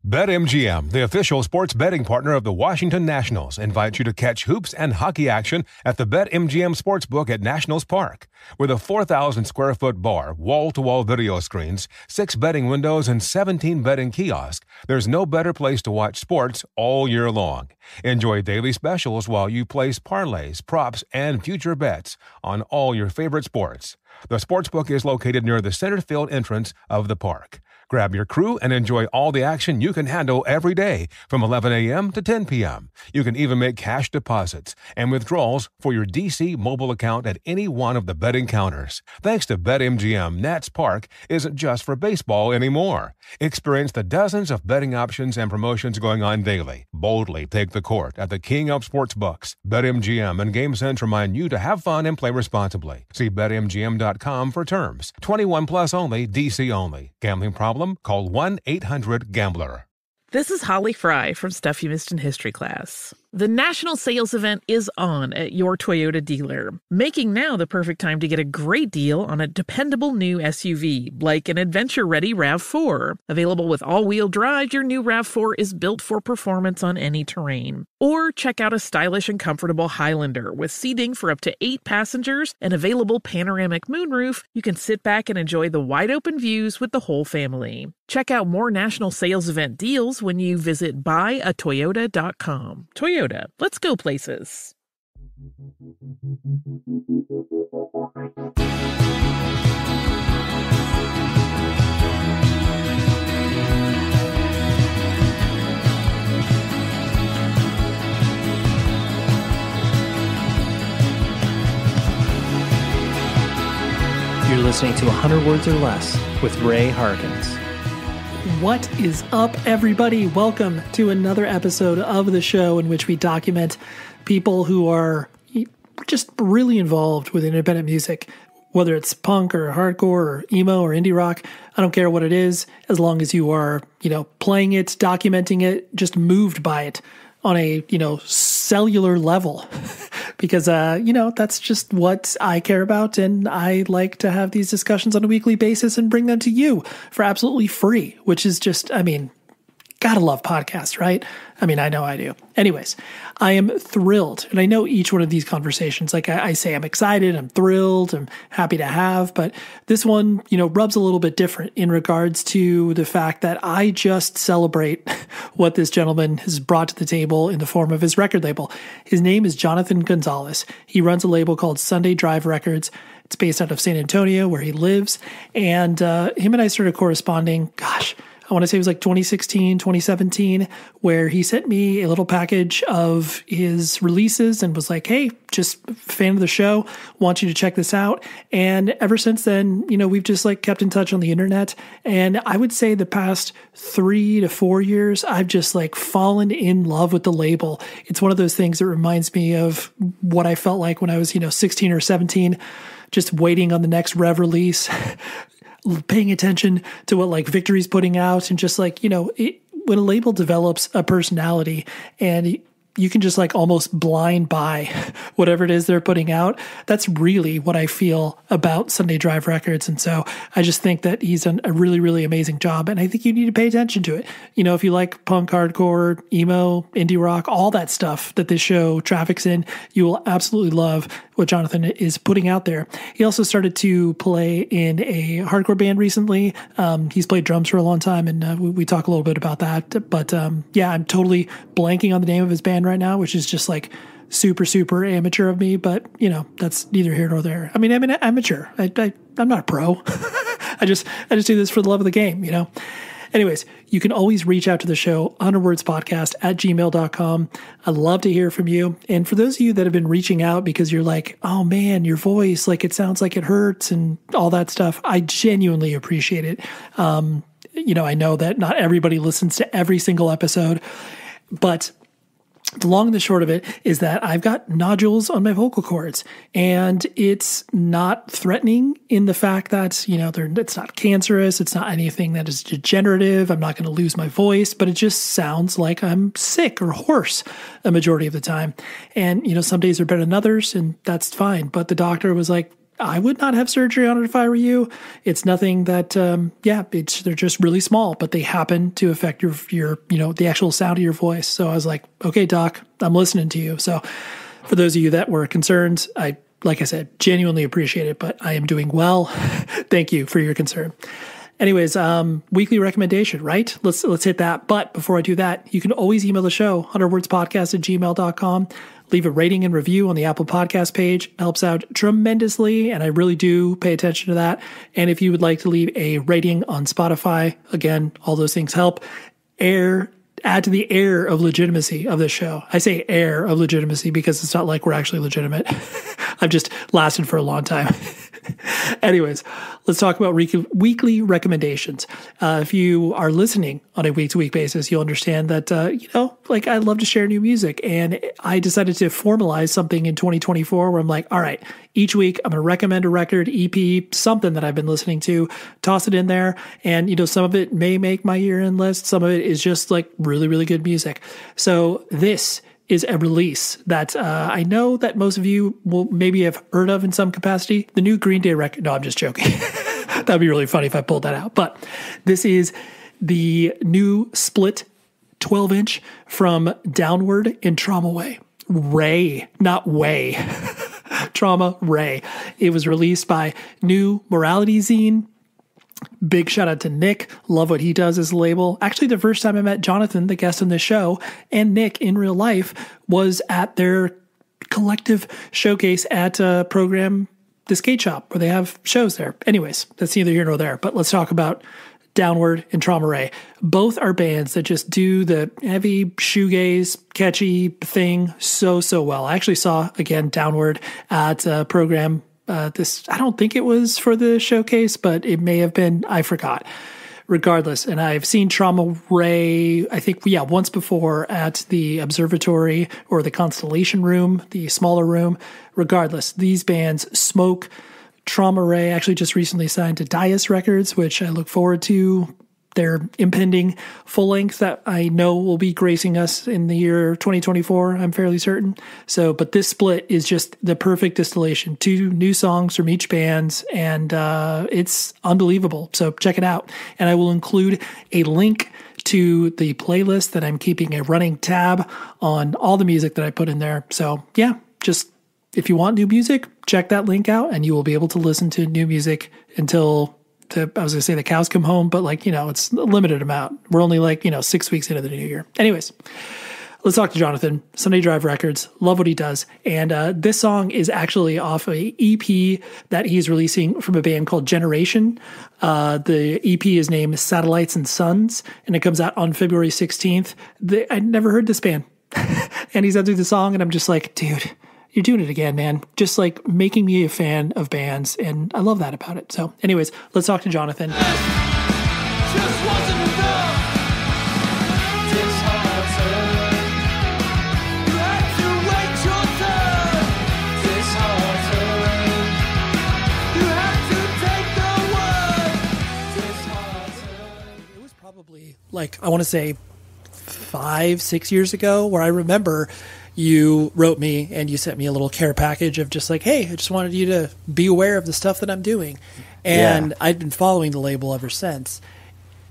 BetMGM, the official sports betting partner of the Washington Nationals, invites you to catch hoops and hockey action at the BetMGM Sportsbook at Nationals Park. With a 4,000-square-foot bar, wall-to-wall video screens, 6 betting windows, and 17 betting kiosks, there's no better place to watch sports all year long. Enjoy daily specials while you place parlays, props, and future bets on all your favorite sports. The Sportsbook is located near the center field entrance of the park. Grab your crew and enjoy all the action you can handle every day from 11 a.m. to 10 p.m. You can even make cash deposits and withdrawals for your DC mobile account at any one of the betting counters. Thanks to BetMGM, Nats Park isn't just for baseball anymore. Experience the dozens of betting options and promotions going on daily. Boldly take the court at the king of sportsbooks. BetMGM and GameSense remind you to have fun and play responsibly. See BetMGM.com for terms. 21 plus only, DC only. Gambling problem? Call 1-800-GAMBLER. This is Holly Fry from Stuff You Missed in History Class. The national sales event is on at your Toyota dealer, making now the perfect time to get a great deal on a dependable new SUV, like an adventure-ready RAV4. Available with all-wheel drive, your new RAV4 is built for performance on any terrain. Or check out a stylish and comfortable Highlander with seating for up to 8 passengers and available panoramic moonroof. You can sit back and enjoy the wide-open views with the whole family. Check out more national sales event deals when you visit buyatoyota.com. Toyota, let's go places. You're listening to 100 Words or Less with Ray Harkins. What is up, everybody? Welcome to another episode of the show in which we document people who are just really involved with independent music, whether it's punk or hardcore or emo or indie rock. I don't care what it is, as long as you are, playing it, documenting it, just moved by it on a, cellular level. Because, that's just what I care about, and I like to have these discussions on a weekly basis and bring them to you for absolutely free, which is just, gotta love podcasts, right? I know I do. Anyways, I am thrilled, and I know each one of these conversations, like I say, I'm excited, I'm thrilled, I'm happy to have, but this one, rubs a little bit different in regards to the fact that I just celebrate what this gentleman has brought to the table in the form of his record label. His name is Jonathan Gonzales. He runs a label called Sunday Drive Records. It's based out of San Antonio, where he lives, and him and I started corresponding, I want to say it was like 2016, 2017, where he sent me a little package of his releases and was like, hey, just a fan of the show, want you to check this out. And ever since then, we've just kept in touch on the internet. And I would say the past 3 to 4 years, I've just fallen in love with the label. It's one of those things that reminds me of what I felt like when I was, 16 or 17, just waiting on the next Rev release, paying attention to what Victory's putting out, and just when a label develops a personality and you can just almost blind buy whatever it is they're putting out. That's really what I feel about Sunday Drive Records. And so I just think that he's done a really, really amazing job. And I think you need to pay attention to it. If you like punk, hardcore, emo, indie rock, all that stuff that this show traffics in, you will absolutely love what Jonathan is putting out there. He also started to play in a hardcore band recently. He's played drums for a long time, and we talk a little bit about that. But yeah, I'm totally blanking on the name of his band right now, which is just super, super amateur of me. But that's neither here nor there. I'm an amateur. I'm not a pro. I just do this for the love of the game. Anyways, you can always reach out to the show, 100wordspodcast@gmail.com. I'd love to hear from you. And for those of you that have been reaching out because you're like, oh man, your voice, it sounds like it hurts and all that stuff, I genuinely appreciate it. I know that not everybody listens to every single episode, but the long and the short of it is that I've got nodules on my vocal cords, and it's not threatening in the fact that, it's not cancerous. It's not anything that is degenerative. I'm not going to lose my voice, but it just sounds like I'm sick or hoarse a majority of the time. And, some days are better than others, and that's fine. But the doctor was like, I would not have surgery on it if I were you. It's nothing that, they're just really small, but they happen to affect your, the actual sound of your voice. So I was like, okay, doc, I'm listening to you. So for those of you that were concerned, like I said, genuinely appreciate it, but I am doing well. Thank you for your concern. Anyways, weekly recommendation, right? Let's hit that. But before I do that, you can always email the show, 100wordspodcast@gmail.com. Leave a rating and review on the Apple Podcast page. It helps out tremendously, and I really do pay attention to that. And if you would like to leave a rating on Spotify, again, all those things help. Add to the air of legitimacy of this show. I say air of legitimacy because it's not like we're actually legitimate. I've just lasted for a long time. Anyways, let's talk about weekly recommendations. If you are listening on a week-to-week basis, you'll understand that, I love to share new music. And I decided to formalize something in 2024 where I'm like, all right, each week I'm going to recommend a record, EP, something that I've been listening to, toss it in there. And, some of it may make my year-end list. Some of it is just like really, really good music. So this is a release that I know that most of you will maybe have heard of in some capacity. The new Green Day record. No, I'm just joking. That'd be really funny if I pulled that out. But this is the new split 12-inch from Downward and Trauma Way. Ray, not Way. Trauma Ray. It was released by New Morality Zine. Big shout out to Nick. Love what he does as a label. Actually, the first time I met Jonathan, the guest on the show, and Nick in real life was at their collective showcase at a program, the skate shop, where they have shows there. Anyways, that's neither here nor there. But let's talk about Downward and Trauma Ray. Both are bands that just do the heavy shoegaze, catchy thing so well. I actually saw, again, Downward at a program. I don't think it was for the showcase, but it may have been. I forgot. Regardless, and I've seen Trauma Ray, I think, once before at the Observatory or the Constellation Room, the smaller room. Regardless, these bands smoke. Trauma Ray actually just recently signed to Dias Records, which I look forward to. Their impending full length that I know will be gracing us in the year 2024, I'm fairly certain. So, but this split is just the perfect distillation. 2 new songs from each band, and it's unbelievable. So check it out. And I will include a link to the playlist that I'm keeping a running tab on all the music that I put in there. So just if you want new music, check that link out and you will be able to listen to new music until I was going to say the cows come home, but it's a limited amount. We're only 6 weeks into the new year. Anyways, let's talk to Jonathan. Sunday Drive Records. Love what he does. And this song is actually off a EP that he's releasing from a band called Generation. The EP is named Satellites and Suns, and it comes out on February 16th. I never heard this band. And he's out through the song, and I'm just like, dude, you're doing it again, man. Just making me a fan of bands, and I love that about it. So anyways, let's talk to Jonathan. Just wasn't enough. Disheartened. You had to wait your turn. Disheartened. You had to take the word. Disheartened. It was probably I want to say 5-6 years ago where I remember you wrote me and you sent me a little care package of just hey, I just wanted you to be aware of the stuff that I'm doing. And I've been following the label ever since.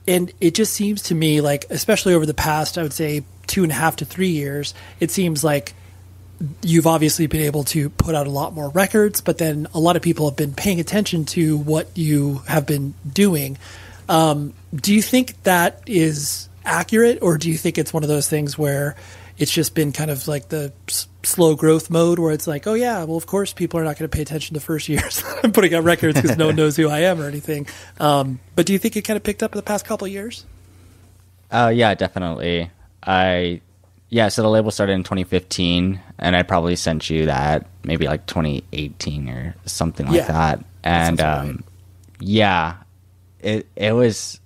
And it just seems to me especially over the past, I would say 2.5 to 3 years, it seems like you've obviously been able to put out a lot more records, but then a lot of people have been paying attention to what you have been doing. Do you think that is accurate, or do you think it's one of those things where it's just been kind of the slow growth mode where it's oh yeah, well, of course people are not going to pay attention the first years I'm putting out records because no one knows who I am or anything. But do you think it kind of picked up in the past couple of years? Yeah, definitely. So the label started in 2015, and I probably sent you that maybe 2018 or something like that. And right. It was.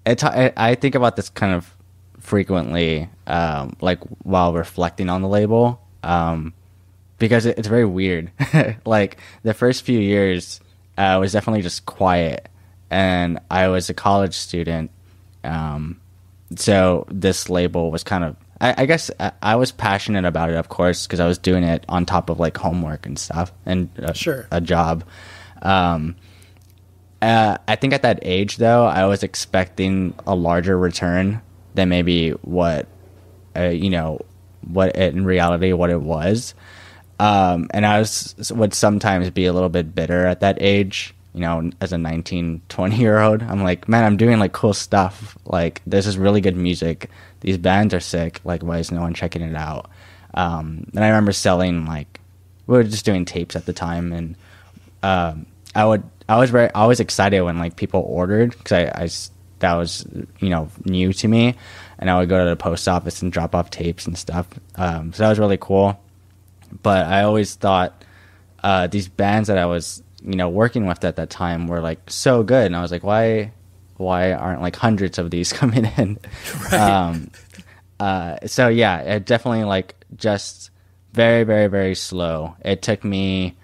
I think about this kind of frequently, while reflecting on the label, because it's very weird. The first few years was definitely just quiet, and I was a college student, so this label was kind of I guess I was passionate about it, of course, because I was doing it on top of like homework and stuff and a job. I think at that age, though, I was expecting a larger return than maybe what in reality what it was. And I would sometimes be a little bit bitter at that age, as a 19, 20-year-old. I'm like, man, I'm doing like cool stuff. Like, this is really good music. These bands are sick. Like, why is no one checking it out? And I remember selling, like, we were just doing tapes at the time, and I was excited when like people ordered, because that was new to me, and I would go to the post office and drop off tapes and stuff. So that was really cool. But I always thought these bands that I was working with at that time were like so good, and I was like, why aren't like hundreds of these coming in? Right. So yeah, it definitely like just very, very, very slow. It took me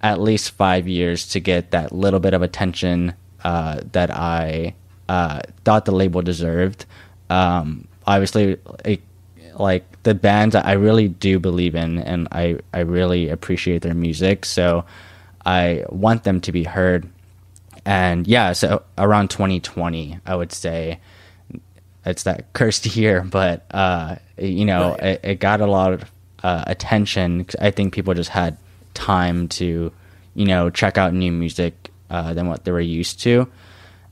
at least 5 years to get that little bit of attention that I thought the label deserved. Obviously, like the bands I really do believe in, and I really appreciate their music, so I want them to be heard. And yeah, so around 2020, I would say it's that cursed year, but right. it got a lot of attention. I think people just had time to check out new music than what they were used to,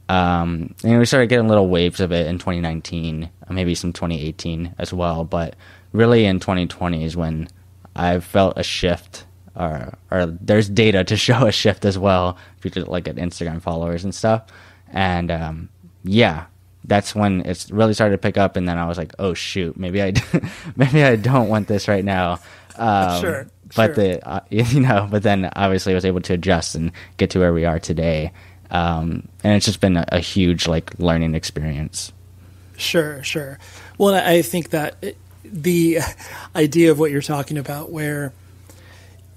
and we started getting little waves of it in 2019, maybe some 2018 as well, but really in 2020 is when I felt a shift, or there's data to show a shift as well, if you could look at Instagram followers and stuff. And yeah, that's when it's really started to pick up, and then I was like, oh shoot, maybe I don't want this right now. Sure. But but then obviously I was able to adjust and get to where we are today. And it's just been a huge like learning experience. Sure. Well, I think that the idea of what you're talking about, where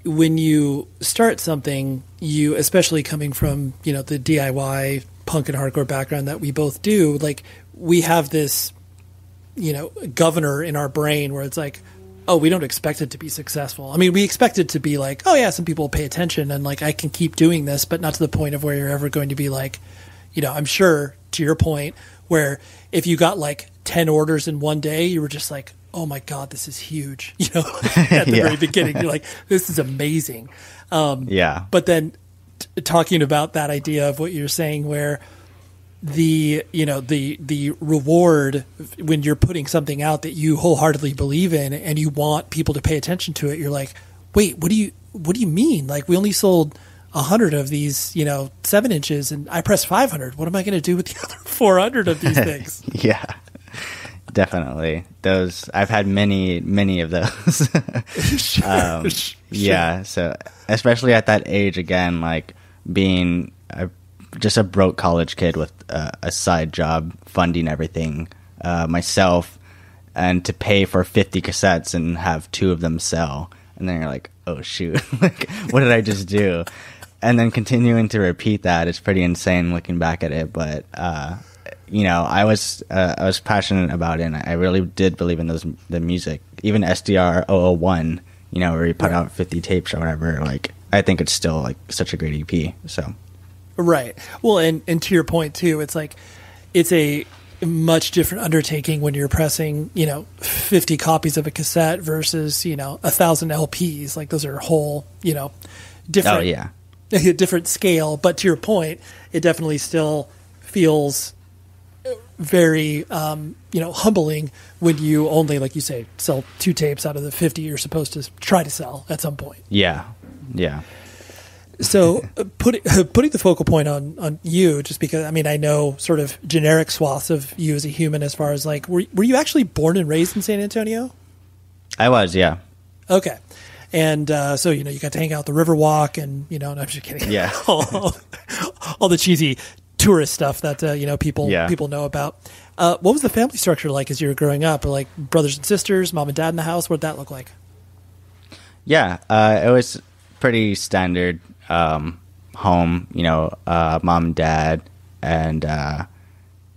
when you start something, you, especially coming from, the DIY punk and hardcore background that we both do, like we have this, governor in our brain where it's like, oh, we don't expect it to be successful. I mean, we expect it to be like, oh yeah, some people pay attention and like I can keep doing this, but not to the point of where you're ever going to be like, I'm sure to your point, where if you got like 10 orders in one day, you were just like, oh my God, this is huge. At the very beginning, you're like, this is amazing. Yeah. But then talking about that idea of what you're saying, where the reward when you're putting something out that you wholeheartedly believe in and you want people to pay attention to it, you're like, wait, what do you mean? Like, we only sold 100 of these, 7 inches, and I pressed 500. What am I going to do with the other 400 of these things? Yeah, definitely. Those, I've had many of those. Sure. Yeah. So especially at that age, again, like being just a broke college kid with a side job, funding everything myself, and to pay for 50 cassettes and have 2 of them sell. And then you're like, oh shoot, like what did I just do? And then continuing to repeat that is pretty insane looking back at it. But I was passionate about it, and I really did believe in the music. Even SDR 001, where he put out 50 tapes or whatever. Like, I think it's still like such a great EP. So. Right. Well, and to your point too, it's like, it's a much different undertaking when you're pressing, 50 copies of a cassette versus, 1,000 LPs. Like, those are whole, different, oh, yeah. different scale. But to your point, it definitely still feels very, humbling when you only, like you say, sell 2 tapes out of the 50 you're supposed to try to sell at some point. Yeah. Yeah. So putting the focal point on you, just because, I mean, I know sort of generic swaths of you as a human, as far as like, were you actually born and raised in San Antonio? I was, yeah. Okay. And so, you got to hang out the Riverwalk and, no, I'm just kidding. Yeah. all the cheesy tourist stuff that, people know about. What was the family structure like as you were growing up? Or like brothers and sisters, mom and dad in the house? What did that look like? Yeah, it was pretty standard home, mom and dad, and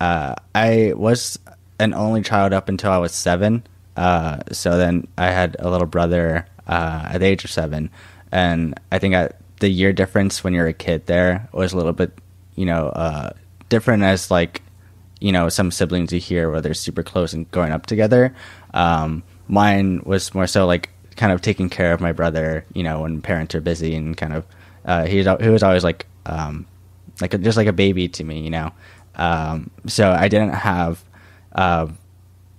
I was an only child up until I was 7. So then I had a little brother at the age of 7, and I think the year difference when you're a kid there was a little bit, different as like, some siblings you hear where they're super close and growing up together. Mine was more so like kind of taking care of my brother, when parents are busy, and kind of he was always like just like a baby to me, so I didn't have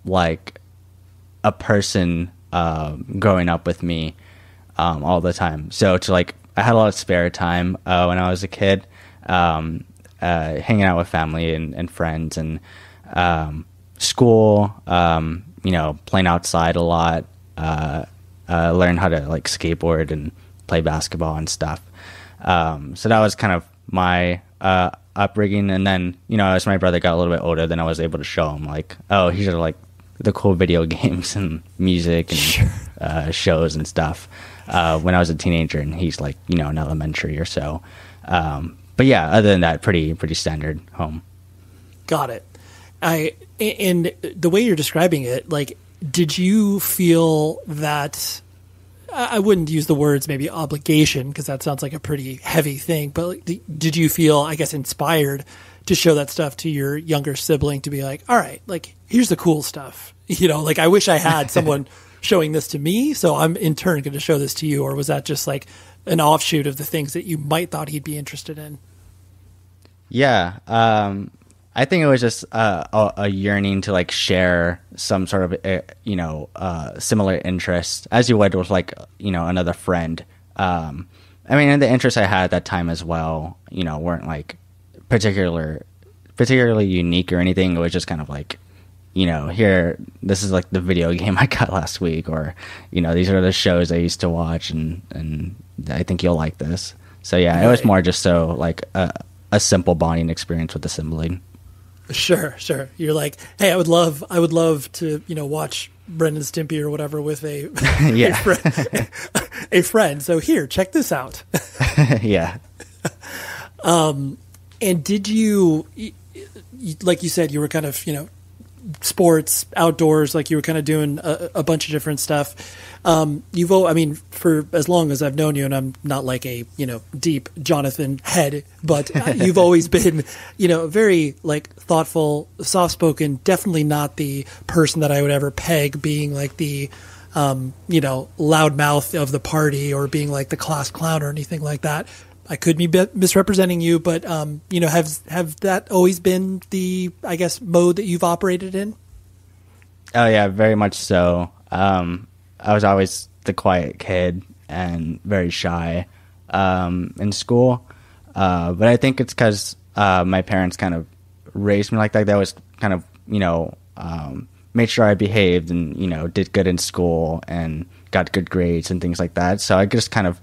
like a person growing up with me all the time. So I had a lot of spare time when I was a kid, hanging out with family and friends, and school, playing outside a lot, learn how to like skateboard and play basketball and stuff. So that was kind of my upbringing. And then, as my brother got a little bit older, then I was able to show him like, oh, these are like the cool video games and music and shows and stuff. When I was a teenager, and he's like, in elementary or so. But yeah, other than that, pretty standard home. Got it. And the way you're describing it, like, did you feel that, I wouldn't use the words maybe obligation, because that sounds like a pretty heavy thing, but like, did you feel, I guess, inspired to show that stuff to your younger sibling, to be like, all right, like, here's the cool stuff, like, I wish I had someone showing this to me, so I'm in turn going to show this to you? Or was that just like an offshoot of the things that you might thought he'd be interested in? Yeah. I think it was just a yearning to like share some sort of, similar interest, as you would with like, another friend. I mean, and the interests I had at that time as well, weren't like particularly unique or anything. It was just kind of like, here, this is like the video game I got last week, or, these are the shows I used to watch, and I think you'll like this. So yeah, it was more just so like a simple bonding experience with the sibling. Sure. You're like, hey, I would love to, watch Brendan Stimpy or whatever with a a friend. So here, check this out. Yeah. And did you, like you said, you were kind of, sports, outdoors, like you were kind of doing a bunch of different stuff. For as long as I've known you, and I'm not like a, deep Jonathan head, but you've always been, very like thoughtful, soft-spoken, definitely not the person that I would ever peg being like the, loudmouth of the party, or being like the class clown or anything like that. I could be misrepresenting you, but, have that always been the, I guess, mode that you've operated in? Oh yeah, very much so. I was always the quiet kid and very shy, in school. But I think it's because, my parents kind of raised me like that. They always kind of, made sure I behaved and, did good in school and got good grades and things like that. So I just kind of,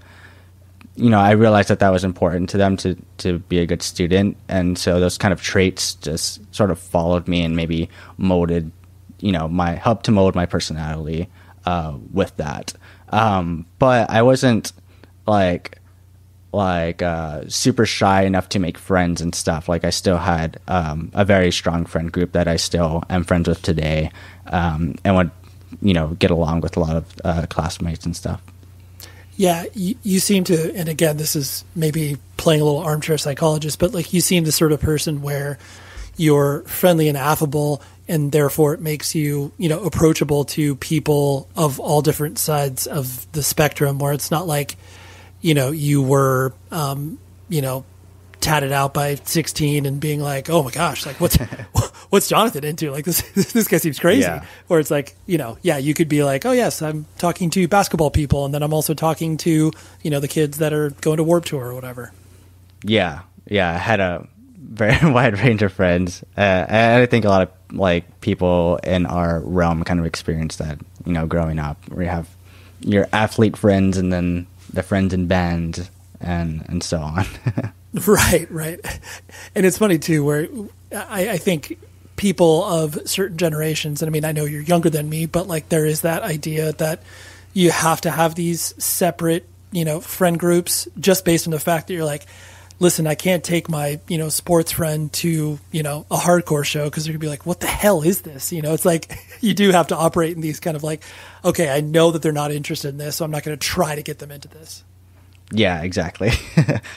I realized that was important to them to be a good student. And so those kind of traits just sort of followed me and maybe molded, helped to mold my personality with that. But I wasn't like super shy enough to make friends and stuff. Like I still had a very strong friend group that I still am friends with today, and would, get along with a lot of classmates and stuff. Yeah, you seem to, and again, this is maybe playing a little armchair psychologist, but like you seem the sort of person where you're friendly and affable, and therefore it makes you, approachable to people of all different sides of the spectrum, where it's not like, you were, tatted out by 16 and being like, oh my gosh, like what's Jonathan into? Like this guy seems crazy. Yeah. Or it's like, you could be like, oh yes, I'm talking to basketball people, and then I'm also talking to, the kids that are going to Warped Tour or whatever. Yeah. I had a very wide range of friends. And I think a lot of like people in our realm kind of experience that, growing up, where you have your athlete friends and then the friends in bands and so on. Right. And it's funny too, where I think people of certain generations, and I mean, I know you're younger than me, but like there is that idea that you have to have these separate, friend groups just based on the fact that you're like, listen, I can't take my, sports friend to, a hardcore show because they're gonna be like, what the hell is this? It's like you do have to operate in these kind of like, okay, I know that they're not interested in this, so I'm not going to try to get them into this. Yeah, exactly.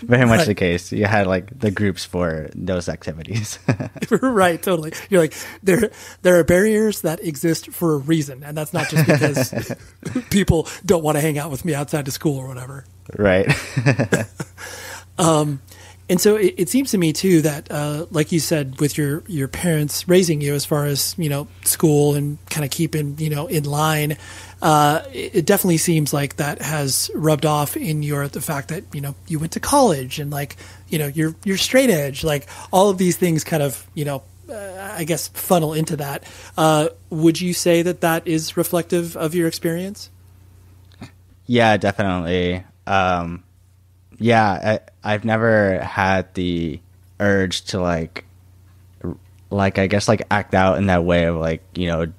Very much Right. the case. You had like the groups for those activities. Right, totally. You're like, there are barriers that exist for a reason, and that's not just because people don't want to hang out with me outside of school or whatever. Right. And so it seems to me too that, like you said, with your parents raising you as far as, school and kind of keeping, in line, it definitely seems like that has rubbed off in the fact that, you went to college and like, you're straight edge, like all of these things kind of, I guess funnel into that. Would you say that is reflective of your experience? Yeah, definitely. Yeah, I've never had the urge to like I guess like act out in that way of like,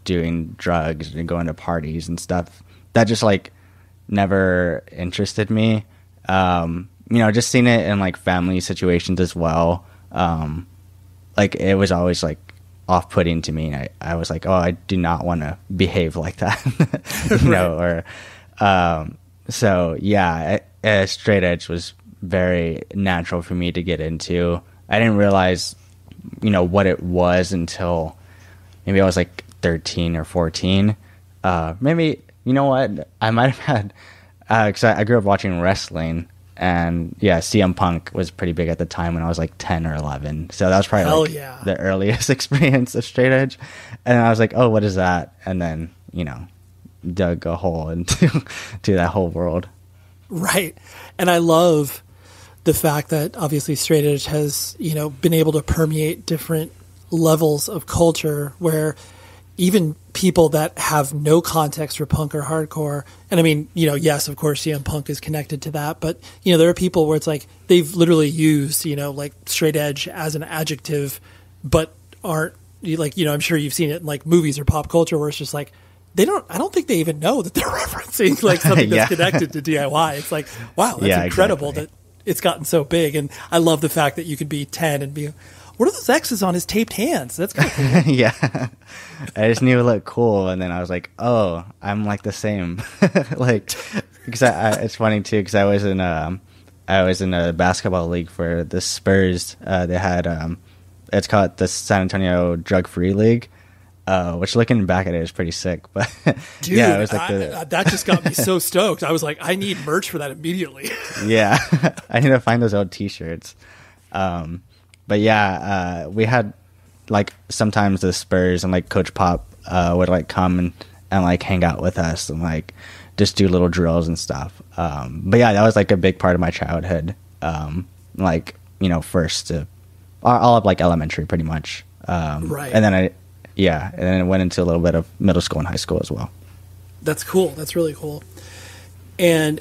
doing drugs and going to parties and stuff. That just like never interested me. Just seeing it in like family situations as well. Like it was always like off-putting to me. And I was like, oh, I do not want to behave like that, so yeah, straight edge was very natural for me to get into. I didn't realize, what it was until maybe I was like 13 or 14. Maybe, what? I might have had, because I grew up watching wrestling, and yeah, CM Punk was pretty big at the time when I was like 10 or 11. So that was probably the earliest experience of straight edge. And I was like, oh, what is that? And then, dug a hole into that whole world. Right. And I love the fact that obviously straight edge has, been able to permeate different levels of culture where even people that have no context for punk or hardcore, and I mean, yes, of course, CM Punk is connected to that, but, there are people where it's like they've literally used, like straight edge as an adjective, but aren't like, I'm sure you've seen it in like movies or pop culture where it's just like, I don't think they even know that they're referencing like something that's connected to DIY. It's like, wow, that's incredible that it's gotten so big. And I love the fact that you could be 10 and be, what are those X's on his taped hands? That's kind of cool. Yeah. I just knew it looked cool. And then I was like, oh, I'm like the same. Like, because it's funny too, because I was in a basketball league for the Spurs. They had, it's called the San Antonio Drug Free League. Which looking back at it is pretty sick, but dude, yeah, it was like that just got me so stoked. I was like, I need merch for that immediately. Yeah, I need to find those old T-shirts. But yeah, we had like sometimes the Spurs and like Coach Pop would like come and like hang out with us and like just do little drills and stuff. But yeah, that was like a big part of my childhood. Like first to all of like elementary, pretty much. Right, and then and then it went into a little bit of middle school and high school as well. That's cool. That's really cool. And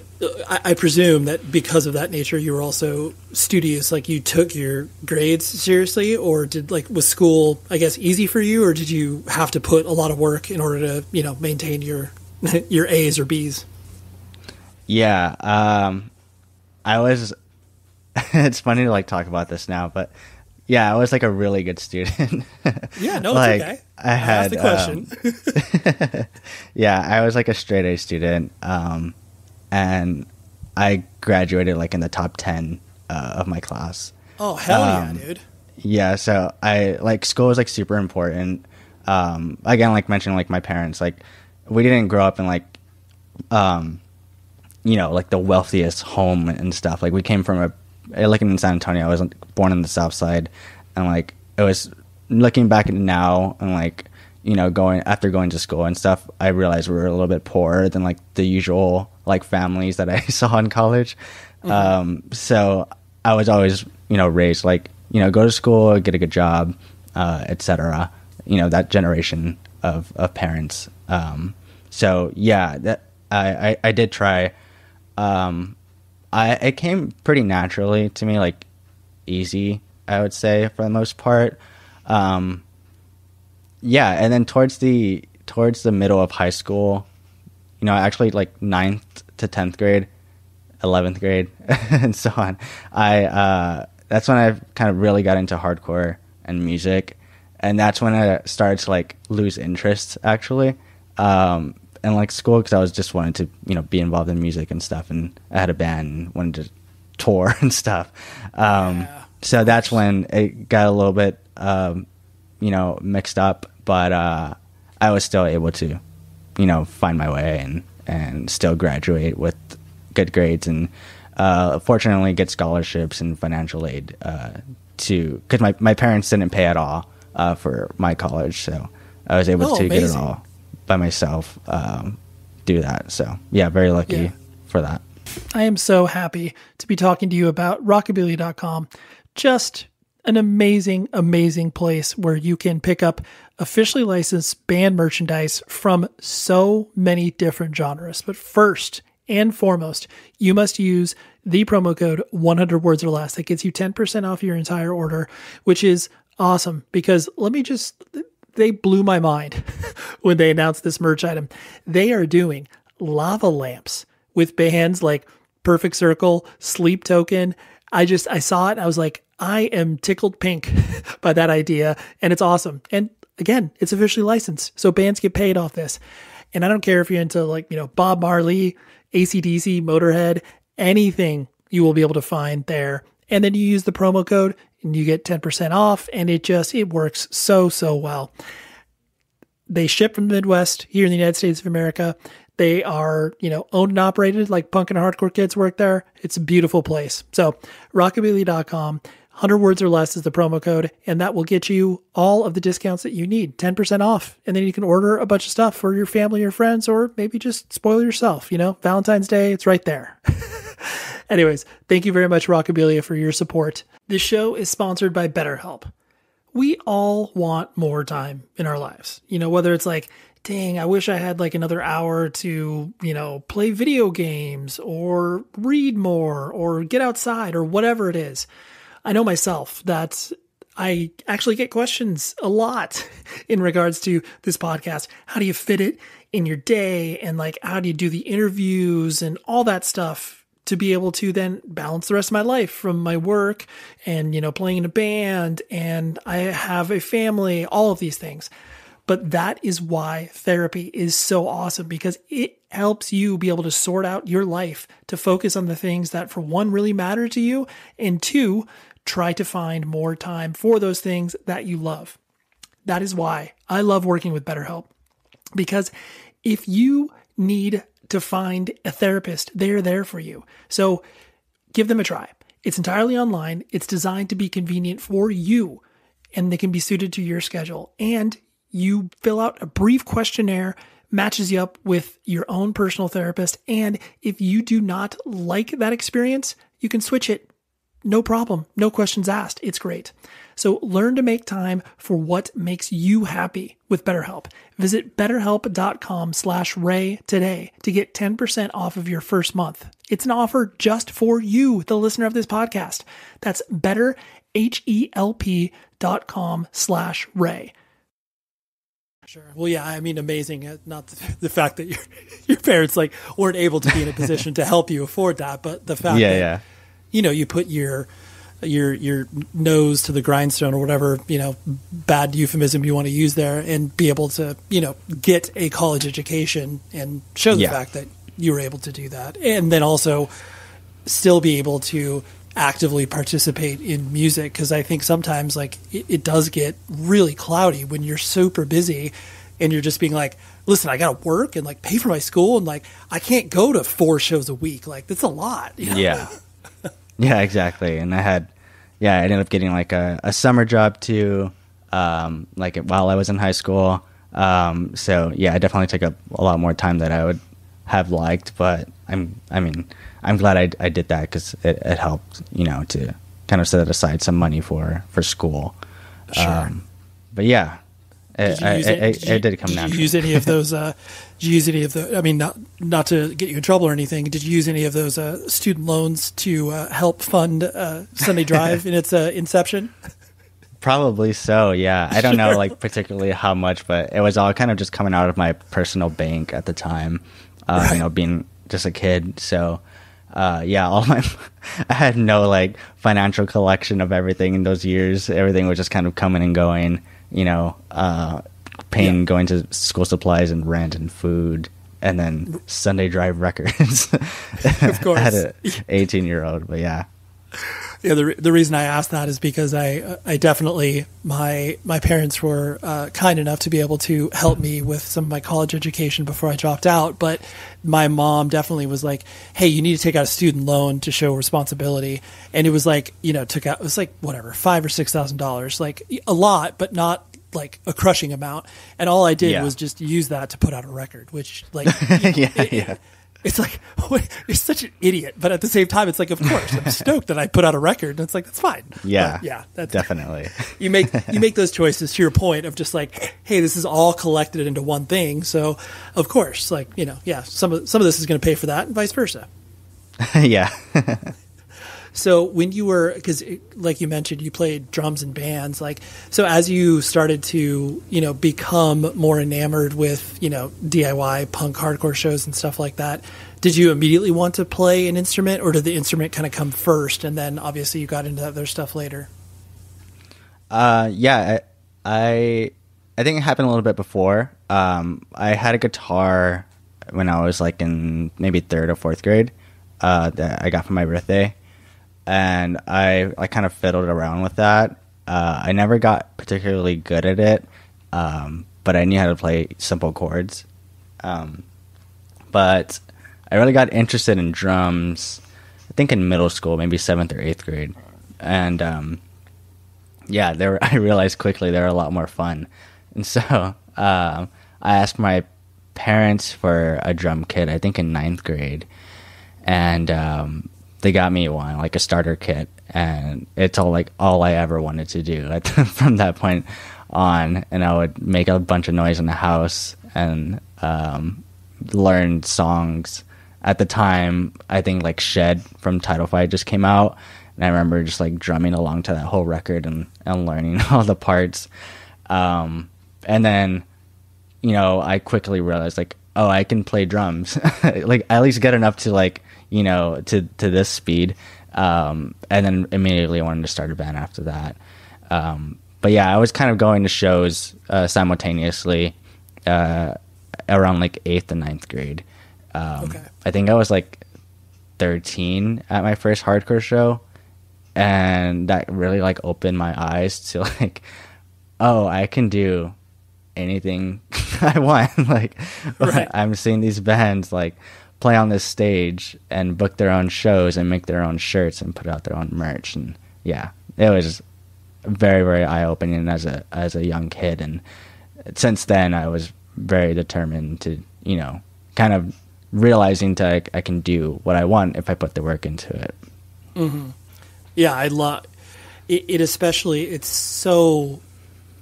I presume that because of that nature, you were also studious. Like you took your grades seriously, or was school, I guess, easy for you, or did you have to put a lot of work in order to, maintain your A's or B's? Yeah. I was, it's funny to like talk about this now, but yeah, I was like a really good student. Yeah, no, like, it's okay. I had the question. Yeah, I was like a straight A student, and I graduated like in the top 10 of my class. Oh hell yeah, dude! Yeah, so I like school was like super important. Again, like mentioning like my parents, like we didn't grow up in like, like the wealthiest home and stuff. Like we came from like in San Antonio, I was born on the South Side, and like it was looking back at it now and like going to school and stuff, I realized we were a little bit poorer than like the usual like families that I saw in college. Mm-hmm. So I was always raised like go to school, get a good job, etc. That generation of parents. So yeah, that I did try. It came pretty naturally to me, like easy, I would say, for the most part. Yeah, and then towards the middle of high school, actually like 9th to 10th grade, 11th grade and so on, that's when I kind of really got into hardcore and music. And that's when I started to like lose interest actually. And like school, because I was just wanting to, you know, be involved in music and stuff. And I had a band and wanted to tour and stuff. So that's when it got a little bit, you know, mixed up. But I was still able to, you know, find my way and still graduate with good grades and fortunately get scholarships and financial aid because my parents didn't pay at all for my college. So I was able to get it all by myself, do that. So yeah, very lucky for that. I am so happy to be talking to you about rockabilly.com. Just an amazing, amazing place where you can pick up officially licensed band merchandise from so many different genres. But first and foremost, you must use the promo code 100 words or less. That gets you 10% off your entire order, which is awesome because they blew my mind when they announced this merch item. They are doing lava lamps with bands like Perfect Circle, Sleep Token. I saw it and I was like, I am tickled pink by that idea. And it's awesome. And again, it's officially licensed. So bands get paid off this. And I don't care if you're into like, you know, Bob Marley, AC/DC, Motorhead, anything you will be able to find there. And then you use the promo code and you get 10% off. And it works so, so well. They ship from the Midwest here in the United States of America. They are, you know, owned and operated like punk and hardcore kids work there. It's a beautiful place. So rockabilly.com, 100 words or less is the promo code, and that will get you all of the discounts that you need, 10% off. And then you can order a bunch of stuff for your family or friends, or maybe just spoil yourself, you know, Valentine's Day, it's right there. Anyways, thank you very much, Rockabilia, for your support. This show is sponsored by BetterHelp. We all want more time in our lives. You know, whether it's like, dang, I wish I had like another hour to, you know, play video games or read more or get outside or whatever it is. I know myself that I actually get questions a lot in regards to this podcast. How do you fit it in your day? And like, how do you do the interviews and all that stuff to be able to then balance the rest of my life from my work and, you know, playing in a band, and I have a family, all of these things. But that is why therapy is so awesome, because it helps you be able to sort out your life to focus on the things that, for one, really matter to you, and two, try to find more time for those things that you love. That is why I love working with BetterHelp, because if you need to find a therapist, they're there for you. So give them a try. It's entirely online. It's designed to be convenient for you, and they can be suited to your schedule. And you fill out a brief questionnaire, matches you up with your own personal therapist. And if you do not like that experience, you can switch it. No problem. No questions asked. It's great. So learn to make time for what makes you happy with BetterHelp. Visit betterhelp.com/Ray today to get 10% off of your first month. It's an offer just for you, the listener of this podcast. That's betterhelp.com/Ray. Sure. Well, yeah, I mean, amazing. Not the fact that your parents like weren't able to be in a position to help you afford that, but the fact that, you know, you put your nose to the grindstone or whatever, you know, bad euphemism you want to use there, and be able to, you know, get a college education and show the fact that you were able to do that. And then also still be able to actively participate in music, because I think sometimes like it does get really cloudy when you're super busy and you're just being like, listen, I gotta work and like pay for my school, and like I can't go to 4 shows a week, like that's a lot, you know? Yeah, exactly. And I ended up getting like a summer job too, like while I was in high school. So yeah, I definitely took up a lot more time that I would have liked, but I'm glad I did that, because it helped, you know, to kind of set aside some money for school. Sure. But yeah, it did come naturally. Did you use any of those? Did you use any of the? I mean, not to get you in trouble or anything. Did you use any of those student loans to help fund Sunday Drive in its inception? Probably so. Yeah, I don't know like particularly how much, but it was all kind of just coming out of my personal bank at the time. You know, being just a kid. So yeah, all my I had no like financial collection of everything in those years. Everything was just kind of coming and going, paying, going to school supplies and rent and food, and then Sunday Drive Records. Of course. At an 18-year-old, but yeah. Yeah, the reason I asked that is because I definitely, my parents were kind enough to be able to help me with some of my college education before I dropped out. But my mom definitely was like, hey, you need to take out a student loan to show responsibility. And it was like, it was like whatever, $5,000 or $6,000, like a lot, but not like a crushing amount. And all I did was just use that to put out a record, which like, it's like, you're such an idiot. But at the same time, it's like, of course, I'm stoked that I put out a record. And it's like, that's fine. Yeah. But yeah. That's definitely. You make those choices to your point of just like, hey, this is all collected into one thing. So of course, like, some of this is going to pay for that and vice versa. Yeah. So when you were, because like you mentioned, you played drums in bands, like, so as you started to, become more enamored with, DIY punk hardcore shows and stuff like that, did you immediately want to play an instrument, or did the instrument kind of come first and then obviously you got into other stuff later? Yeah, I think it happened a little bit before. I had a guitar when I was like in maybe 3rd or 4th grade, that I got for my birthday. And I kind of fiddled around with that. I never got particularly good at it, but I knew how to play simple chords. But I really got interested in drums, I think in middle school, maybe 7th or 8th grade. And I realized quickly they were a lot more fun. And so I asked my parents for a drum kit, I think in 9th grade. And they got me one, like a starter kit, and it's all I ever wanted to do from that point on. And I would make a bunch of noise in the house and learn songs. At the time, I think like Shed from Title Fight just came out, and I remember just like drumming along to that whole record and learning all the parts. And then, I quickly realized like, oh, I can play drums, like at least get enough to like, to this speed. And then immediately wanted to start a band after that. But yeah, I was kind of going to shows simultaneously around like 8th and 9th grade. Okay. I think I was like 13 at my first hardcore show, and that really like opened my eyes to like, oh, I can do anything I want. Like, right. I'm seeing these bands like play on this stage and book their own shows and make their own shirts and put out their own merch. And yeah, it was very, very eye-opening as a young kid. And since then I was very determined to, kind of realizing that I can do what I want if I put the work into it. Mm-hmm. Yeah. I love it, especially it's so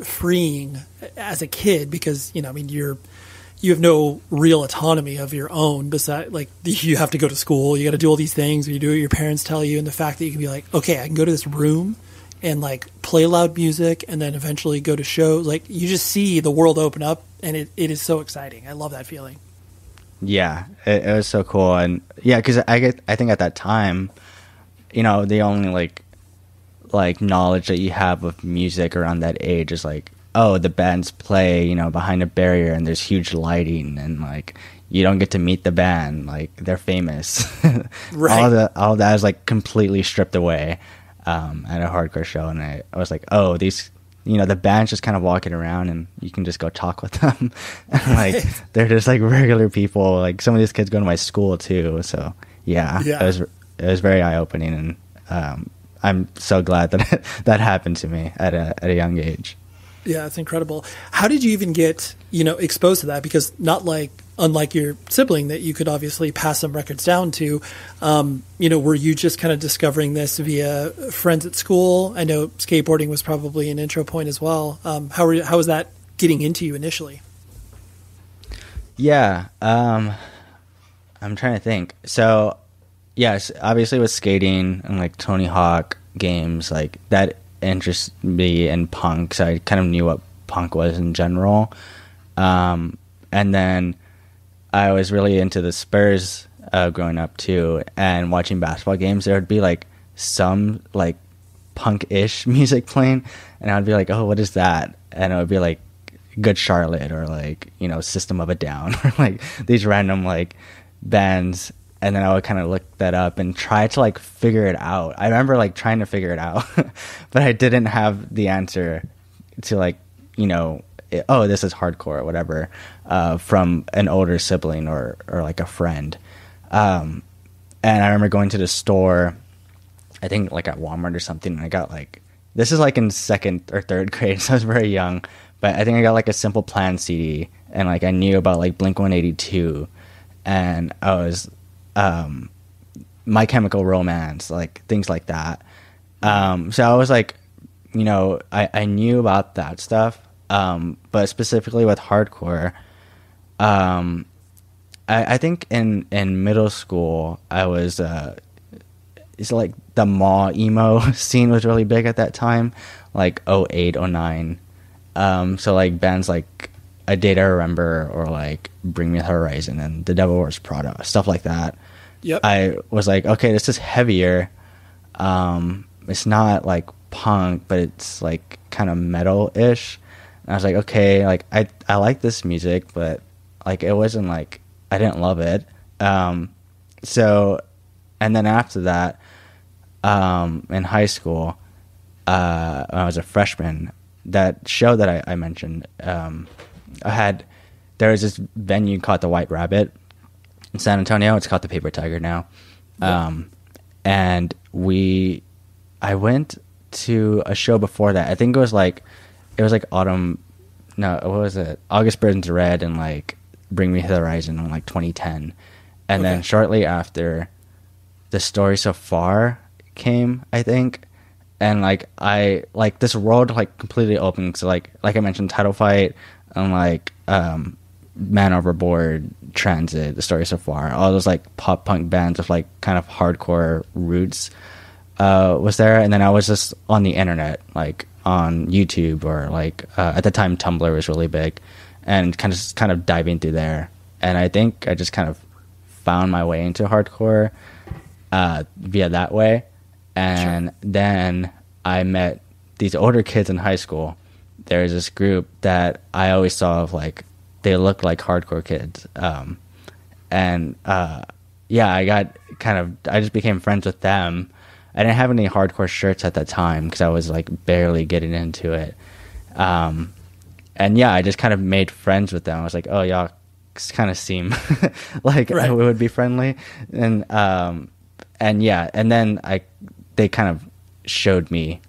freeing as a kid because, you have no real autonomy of your own. Besides, like, you have to go to school, you got to do all these things, you do what your parents tell you, and the fact that you can be like, okay, I can go to this room and like play loud music, and then eventually go to shows. Like, you just see the world open up, and it is so exciting. I love that feeling. Yeah, it was so cool, and yeah, because I think at that time, the only like knowledge that you have of music around that age is like, oh, the bands play, behind a barrier and there's huge lighting and like you don't get to meet the band, like they're famous. Right. All that is like completely stripped away at a hardcore show, and I was like, oh, these, the band's just kind of walking around and you can just go talk with them. And like they're just like regular people. Like some of these kids go to my school too, so yeah. It was very eye opening, and I'm so glad that that happened to me at a young age. Yeah, it's incredible. How did you even get, exposed to that? Because unlike your sibling that you could obviously pass some records down to, were you just kind of discovering this via friends at school? I know skateboarding was probably an intro point as well. How was that getting into you initially? Yeah, I'm trying to think. So, yes, obviously with skating and like Tony Hawk games, like that interested me in punk, so I kind of knew what punk was in general. And then I was really into the Spurs growing up too, and watching basketball games, there would be like some like punk-ish music playing, and I would be like, oh, what is that? And it would be like Good Charlotte or like, you know, System of a Down or like these random like bands. And then I would kind of look that up and try to like figure it out. I remember like trying to figure it out, but I didn't have the answer to like, you know, oh, this is hardcore or whatever, from an older sibling or like a friend. And I remember going to the store, I think like at Walmart or something, and I got like, this is like in 2nd or 3rd grade, so I was very young, but I think I got like a Simple Plan CD, and like I knew about like Blink-182, and I was My Chemical Romance, like things like that. So I was like, you know, I knew about that stuff, but specifically with hardcore, I think in middle school I was it's like the mall emo scene was really big at that time, like 08, 09. So like bands like A Day to Remember or like Bring Me the Horizon and The Devil Wears Prada, stuff like that. Yep. I was like, okay, this is heavier. It's not like punk, but it's like kind of metal-ish. And I was like, okay, like I like this music, but like it wasn't like, I didn't love it. So, and then after that, in high school, when I was a freshman, that show that I mentioned, there was this venue called the White Rabbit in San Antonio. It's called the Paper Tiger now. And I went to a show before that. I think it was like August Burns Red and like Bring Me to the Horizon in like 2010. And then shortly after, The Story So Far came, I think. And like this world like completely opened. So like I mentioned, Title Fight and like Man Overboard, Transit, The Story So Far, all those like pop punk bands with like kind of hardcore roots was there. And then I was just on the internet, like on YouTube or like at the time Tumblr was really big, and kind of diving through there. And I think I just kind of found my way into hardcore via that way. And then I met these older kids in high school. There's this group that I always saw of like, they looked like hardcore kids. I just became friends with them. I didn't have any hardcore shirts at that time because I was like barely getting into it. I just kind of made friends with them. I was like, oh, y'all kind of seem like we would be friendly. And then they kind of showed me,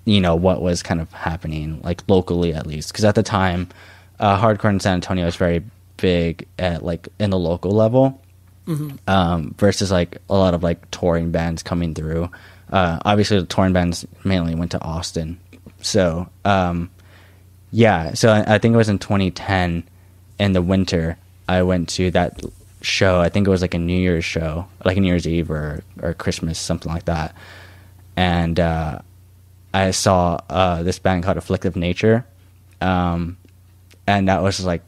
you know, what was kind of happening, like locally at least. Because at the time, hardcore in San Antonio was very big at like in the local level, versus like a lot of like touring bands coming through. Obviously, the touring bands mainly went to Austin. So, so I think it was in 2010 in the winter, I went to that show. I think it was like a New Year's show, like a New Year's Eve or Christmas, something like that. And I saw this band called Afflictive Nature, and that was just like,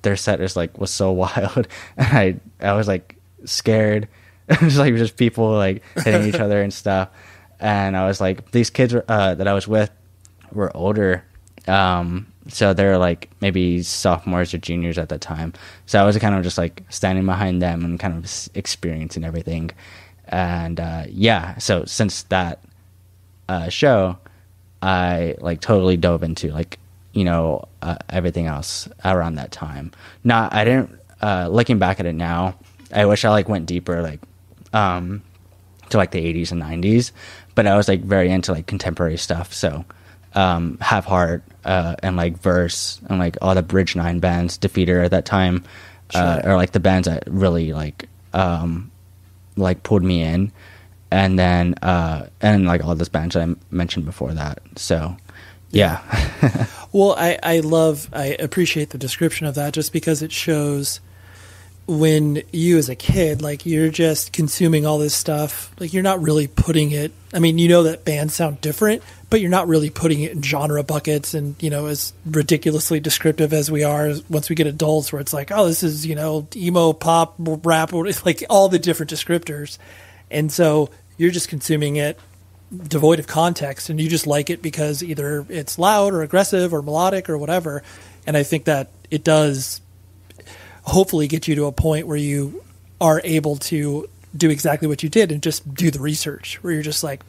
their set was so wild, and I was like scared. It was like just people like hitting each other and stuff, and I was like, these kids that I was with were older, so they're like maybe sophomores or juniors at that time. So I was kind of just like standing behind them and kind of experiencing everything. And so since that show, I like totally dove into like, you know, everything else around that time. I didn't, looking back at it now, I wish I like went deeper, like to like the 80s and 90s, but I was like very into like contemporary stuff. So Have Heart and like Verse and like all the Bridge 9 bands, Defeater at that time, are like the bands that really like pulled me in. And then and like all those bands that I mentioned before that. So yeah. Well, I appreciate the description of that, just because it shows when you as a kid, like you're just consuming all this stuff, like you're not really putting it, I mean, you know that bands sound different, but you're not really putting it in genre buckets and, you know, as ridiculously descriptive as we are once we get adults where it's like, oh, this is, you know, emo, pop, rap, like all the different descriptors. And so you're just consuming it devoid of context and you just like it because either it's loud or aggressive or melodic or whatever. And I think that it does hopefully get you to a point where you are able to do exactly what you did and just do the research where you're just like,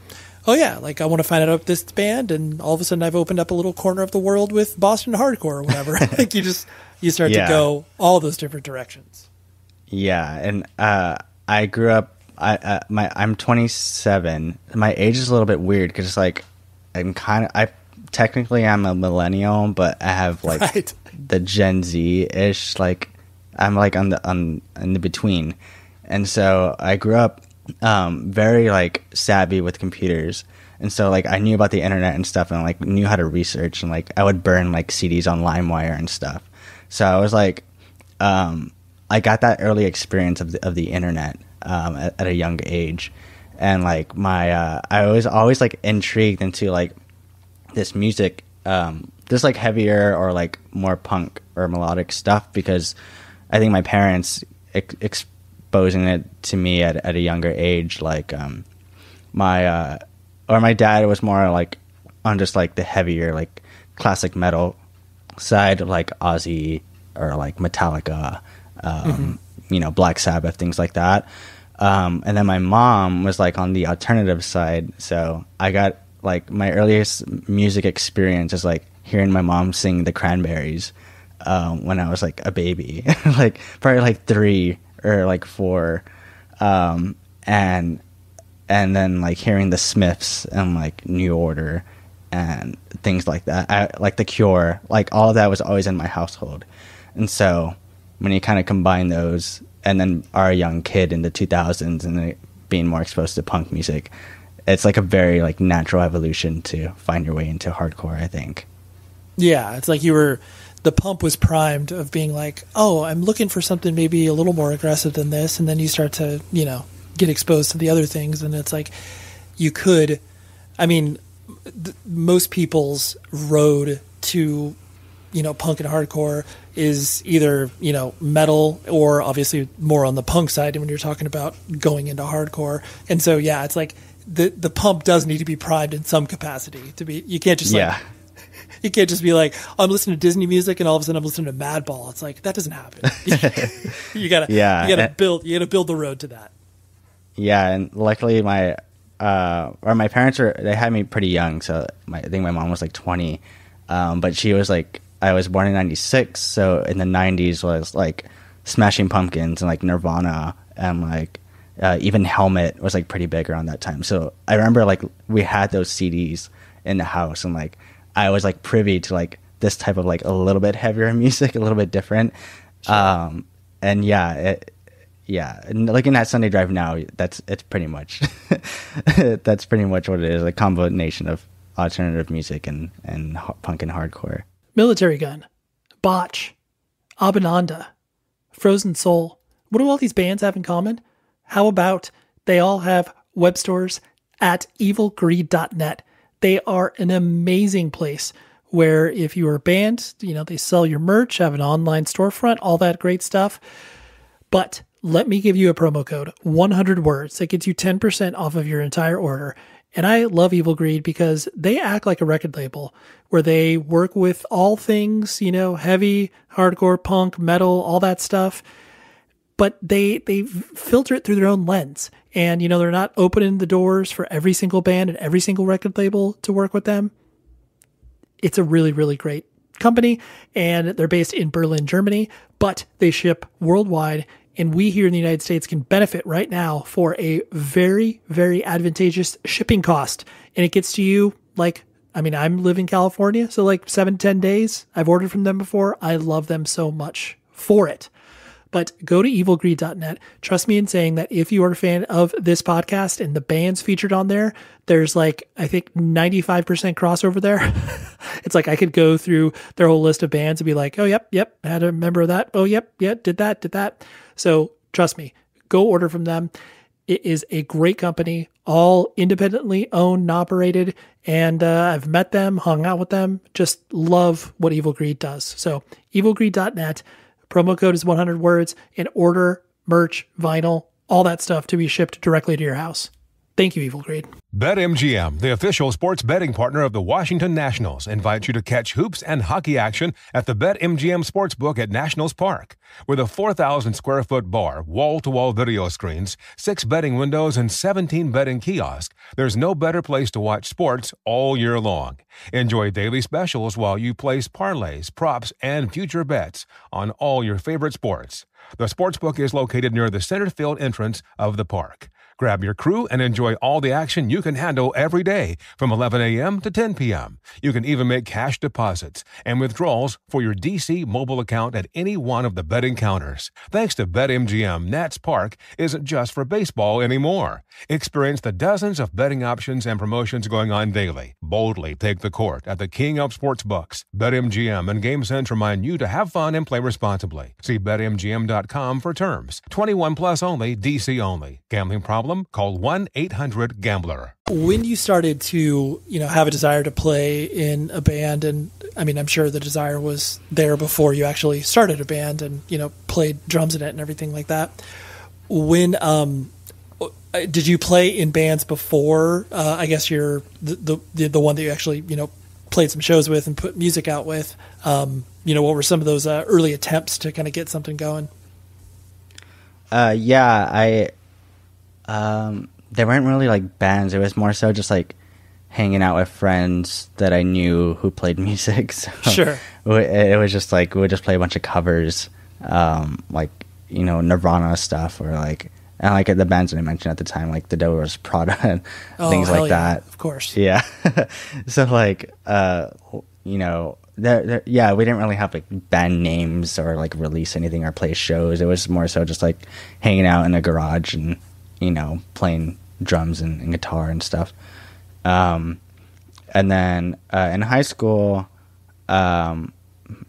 oh yeah, like I want to find out about this band and all of a sudden I've opened up a little corner of the world with Boston hardcore or whatever. Like you start to go all those different directions. Yeah. And I grew up, I'm 27. My age is a little bit weird because it's like technically I'm a millennial, but I have like the Gen Z-ish, like I'm like in the between. And so I grew up very like savvy with computers. And so like I knew about the internet and stuff and like knew how to research and like I would burn like CDs on LimeWire and stuff. So I was like I got that early experience of the internet at a young age. And like I was always like intrigued into like this music, this like heavier or like more punk or melodic stuff because I think my parents exposing it to me at a younger age, like my dad was more like on just like the heavier like classic metal side, like Ozzy or like Metallica, you know, Black Sabbath, things like that. And then my mom was like on the alternative side, so I got like my earliest music experience is like hearing my mom sing the Cranberries when I was like a baby, like probably like 3 or like 4, and then like hearing the Smiths and like New Order and things like that. Like The Cure, like all of that was always in my household. And so when you kind of combine those and then are a young kid in the 2000s and being more exposed to punk music, it's like a very like natural evolution to find your way into hardcore, I think. Yeah, it's like the pump was primed of being like, oh, I'm looking for something maybe a little more aggressive than this. And then you start to, you know, get exposed to the other things. And it's like most people's road to, you know, punk and hardcore is either, you know, metal or obviously more on the punk side when you're talking about going into hardcore. And so, yeah, it's like the pump does need to be primed in some capacity to be, you can't just you can't just be like, oh, I'm listening to Disney music and all of a sudden I'm listening to Madball. It's like, that doesn't happen. You gotta build the road to that. Yeah. And luckily my parents they had me pretty young. So I think my mom was like 20. But she was like, I was born in 96. So in the 90s was like Smashing Pumpkins and like Nirvana and like, even Helmet was like pretty big around that time. So I remember like we had those CDs in the house and like, I was like privy to like this type of like a little bit heavier music, a little bit different. Sure. And and looking at Sunday Drive now, it's pretty much, that's pretty much what it is. A combination of alternative music and punk and hardcore. Military Gun, Botch, Abananda, Frozen Soul. What do all these bands have in common? How about they all have web stores at evilgreed.net? They are an amazing place where if you are a band, you know, they sell your merch, have an online storefront, all that great stuff. But let me give you a promo code, 100 words, that gets you 10% off of your entire order. And I love Evil Greed because they act like a record label where they work with all things, you know, heavy, hardcore, punk, metal, all that stuff. But they filter it through their own lens. And, you know, they're not opening the doors for every single band and every single record label to work with them. It's a really, really great company. And they're based in Berlin, Germany, but they ship worldwide. And we here in the United States can benefit right now for a very, very advantageous shipping cost. And it gets to you like, I mean, I'm live in California, so like 7 to 10 days. I've ordered from them before. I love them so much for it. But go to evilgreed.net. Trust me in saying that if you are a fan of this podcast and the bands featured on there, there's like, I think 95% crossover there. It's like I could go through their whole list of bands and be like, oh, yep, had a member of that. Oh, yep, did that. So trust me, go order from them. It is a great company, all independently owned and operated. And I've met them, hung out with them, just love what Evil Greed does. So evilgreed.net, promo code is 100 words, and order merch, vinyl, all that stuff to be shipped directly to your house. Thank you, Evil Greed. BetMGM, the official sports betting partner of the Washington Nationals, invites you to catch hoops and hockey action at the BetMGM Sportsbook at Nationals Park. With a 4,000-square-foot bar, wall-to-wall video screens, 6 betting windows, and 17 betting kiosks, there's no better place to watch sports all year long. Enjoy daily specials while you place parlays, props, and future bets on all your favorite sports. The Sportsbook is located near the center field entrance of the park. Grab your crew and enjoy all the action you can handle every day from 11 a.m. to 10 p.m. You can even make cash deposits and withdrawals for your DC mobile account at any one of the betting counters. Thanks to BetMGM, Nats Park isn't just for baseball anymore. Experience the dozens of betting options and promotions going on daily. Boldly take the court at the king of sportsbooks. BetMGM and GameSense remind you to have fun and play responsibly. See BetMGM.com for terms. 21 plus only, DC only. Gambling problem? Call 1-800-GAMBLER. When you started to, have a desire to play in a band, and I mean, I'm sure the desire was there before you actually started a band and, played drums in it and everything like that. When, did you play in bands before? I guess you're the one that you actually, played some shows with and put music out with. What were some of those early attempts to kind of get something going? They weren't really like bands. It was more so just like hanging out with friends that I knew who played music. So sure. It was just like, we would just play a bunch of covers, Nirvana stuff, or like, and like the bands that I mentioned at the time, like the Doors, Prada, and things like that. Of course. Yeah. So like, we didn't really have like band names or like release anything or play shows. It was more so just like hanging out in a garage and, playing drums and guitar and stuff. And then in high school, in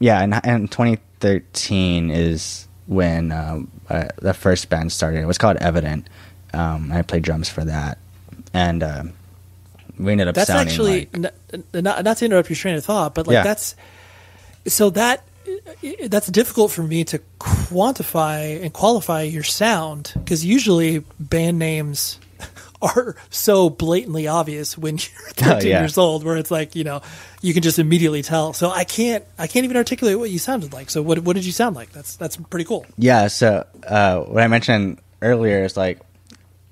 2013 is when the first band started. It was called Evident. I played drums for that. And we ended up sounding actually, like... not to interrupt your train of thought, but like that's difficult for me to quantify and qualify your sound, because usually band names are so blatantly obvious when you're 13 years old, where it's like, you can just immediately tell. So I can't even articulate what you sounded like. So what did you sound like? That's pretty cool. Yeah. So what I mentioned earlier is like,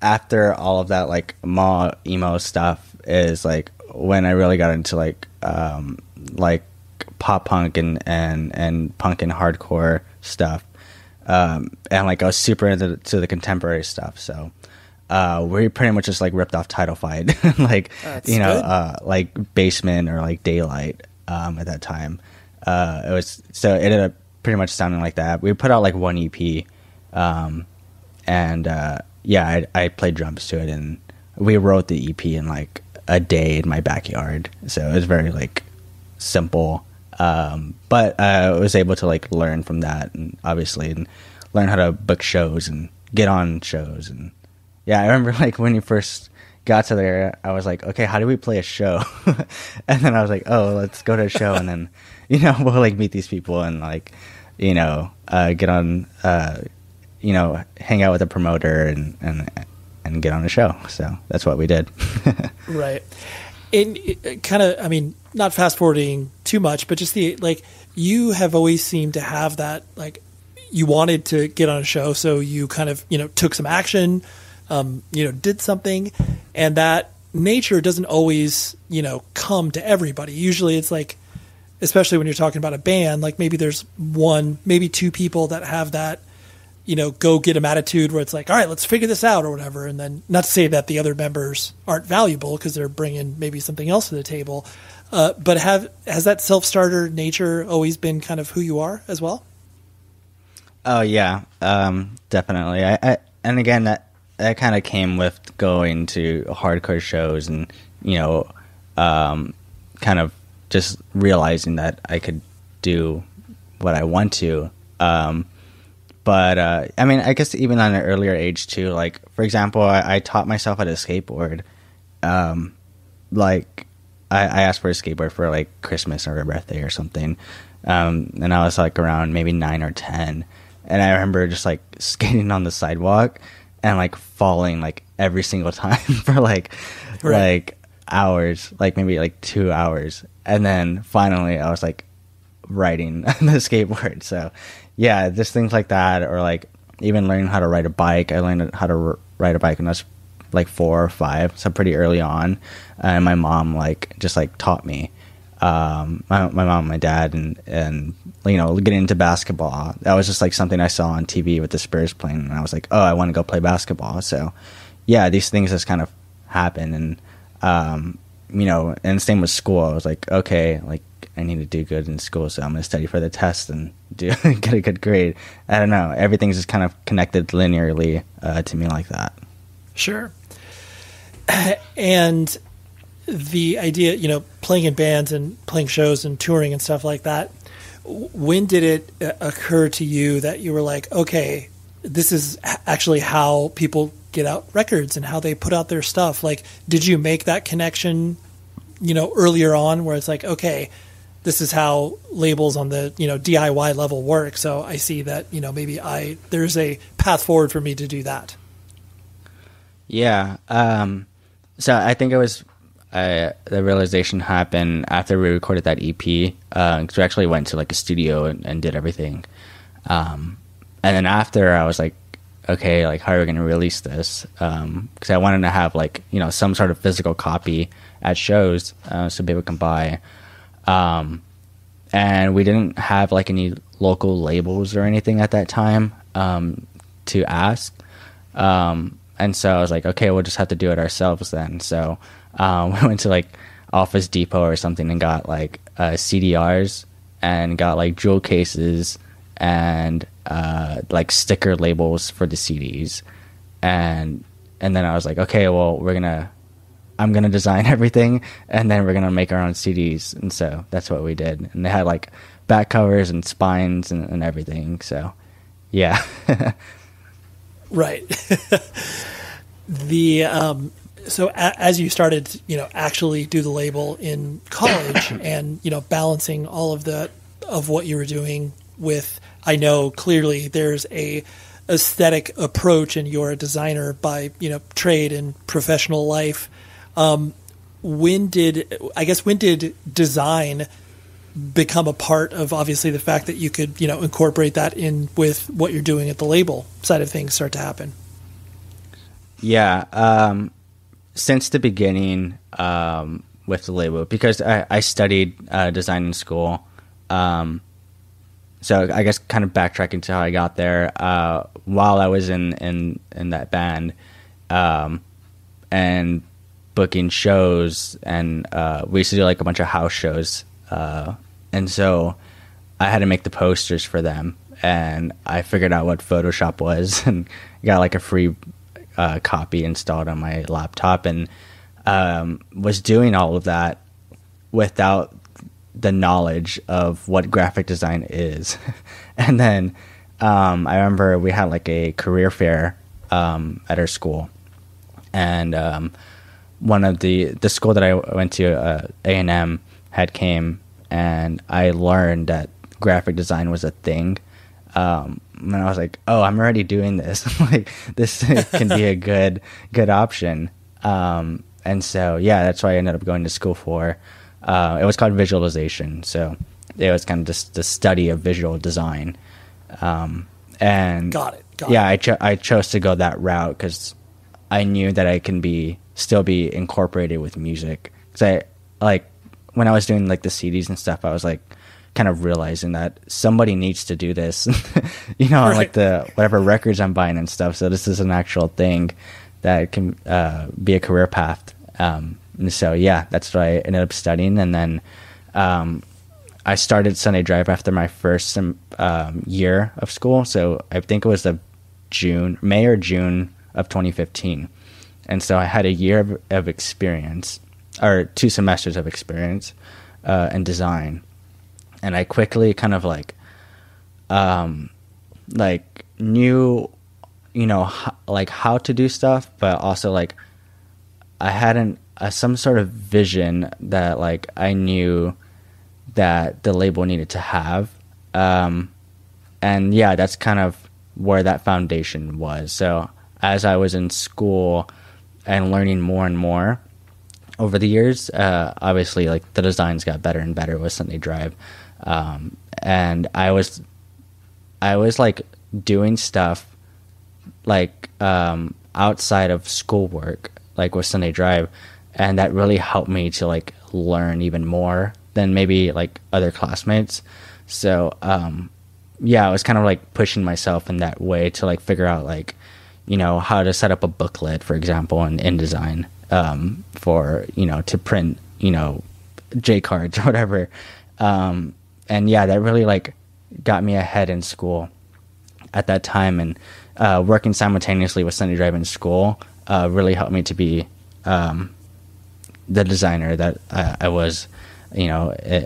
after all of that, like emo stuff is like when I really got into like pop punk and punk and hardcore stuff. And like I was super into the contemporary stuff. So we pretty much just like ripped off Title Fight, like, like Basement or like Daylight at that time. It ended up pretty much sounding like that. We put out like one EP, I played drums to it, and we wrote the EP in like a day in my backyard. So it was very like simple. But I was able to like learn from that, and learn how to book shows and get on shows. And I remember like when you first got to there, I was like, okay, how do we play a show? And then I was like, oh, let's go to a show, and then we'll like meet these people and like get on hang out with a promoter and get on a show. So that's what we did. Right. And kind of, I mean, not fast forwarding too much, but just you have always seemed to have that, like, you wanted to get on a show. So you kind of, took some action, did something, and that nature doesn't always, come to everybody. Usually it's like, especially when you're talking about a band, like maybe there's one, maybe two people that have that, go get 'em attitude where it's like, all right, let's figure this out or whatever. And then, not to say that the other members aren't valuable because they're bringing maybe something else to the table. But has that self-starter nature always been kind of who you are as well? Oh yeah, definitely. I and again that kind of came with going to hardcore shows and kind of just realizing that I could do what I want to. But I mean, I guess even on an earlier age too. Like for example, I taught myself how to skateboard. Like I asked for a skateboard for like Christmas or a birthday or something, and I was like around maybe 9 or 10. And I remember just like skating on the sidewalk and like falling like every single time for like hours, like maybe like 2 hours. And then finally I was like riding the skateboard. So yeah, just things like that, or like even learning how to ride a bike. I learned how to ride a bike when I was like 4 or 5, so pretty early on. And my mom like just like taught me. My mom, my dad, and getting into basketball. That was just like something I saw on TV with the Spurs playing, and I was like, oh, I want to go play basketball. So yeah, these things just kind of happen. And and same with school. I was like, okay, like I need to do good in school, so I'm going to study for the test and get a good grade. I don't know, everything's just kind of connected linearly to me like that. Sure. And the idea, playing in bands and playing shows and touring and stuff like that, when did it occur to you that you were like, okay, this is actually how people get out records and how they put out their stuff? Like, did you make that connection, earlier on, where it's like, okay, this is how labels on the, DIY level work. So I see that, maybe there's a path forward for me to do that. Yeah. So I think it was, the realization happened after we recorded that EP, because we actually went to like a studio and did everything. And then after, I was like, okay, like how are we going to release this? Because I wanted to have like, some sort of physical copy at shows, so people can buy. And we didn't have like any local labels or anything at that time, to ask. And so I was like, okay, we'll just have to do it ourselves then. So we went to like Office Depot or something and got like CDRs and got like jewel cases and like sticker labels for the CDs. And then I was like, okay, well, I'm going to design everything and then we're going to make our own CDs. And so that's what we did. And they had like back covers and spines and everything. So yeah. Right. So as you started, actually do the label in college and, balancing all of what you were doing with, I know clearly there's a aesthetic approach and you're a designer by, trade and professional life. When did design become a part of, obviously, the fact that you could, incorporate that in with what you're doing at the label side of things start to happen? Yeah. Since the beginning, with the label, because I studied design in school. So I guess kind of backtracking to how I got there, while I was in that band, and booking shows, and we used to do like a bunch of house shows, and so I had to make the posters for them, and I figured out what Photoshop was and got like a free copy installed on my laptop, and was doing all of that without the knowledge of what graphic design is. And then I remember we had like a career fair at our school, and one of the school that I went to, A&M, had came, and I learned that graphic design was a thing. And I was like, oh, I'm already doing this. Like, this can be a good option. And so, yeah, that's what I ended up going to school for. It was called visualization. So it was kind of just the study of visual design. And Got it. Yeah, I chose to go that route because I knew that I can still be incorporated with music. Because when I was doing like the CDs and stuff, I was like kind of realizing that somebody needs to do this, right. Like the whatever records I'm buying and stuff. So this is an actual thing that can be a career path. And so, yeah, that's what I ended up studying. And then I started Sunday Drive after my first year of school. So I think it was May or June of 2015. And so I had a year of experience, or 2 semesters of experience in design. And I quickly kind of knew, how to do stuff, but also I had some sort of vision that I knew that the label needed to have. And yeah, that's kind of where that foundation was. So as I was in school and learning more and more over the years, obviously the designs got better and better with Sunday Drive. And I was doing stuff outside of schoolwork, with Sunday Drive, and that really helped me to learn even more than maybe other classmates. So yeah, I was kind of pushing myself in that way to figure out how to set up a booklet, for example, in InDesign, for to print J cards or whatever. And yeah, that really got me ahead in school at that time, and working simultaneously with Sunday Drive in school really helped me to be the designer that I was, and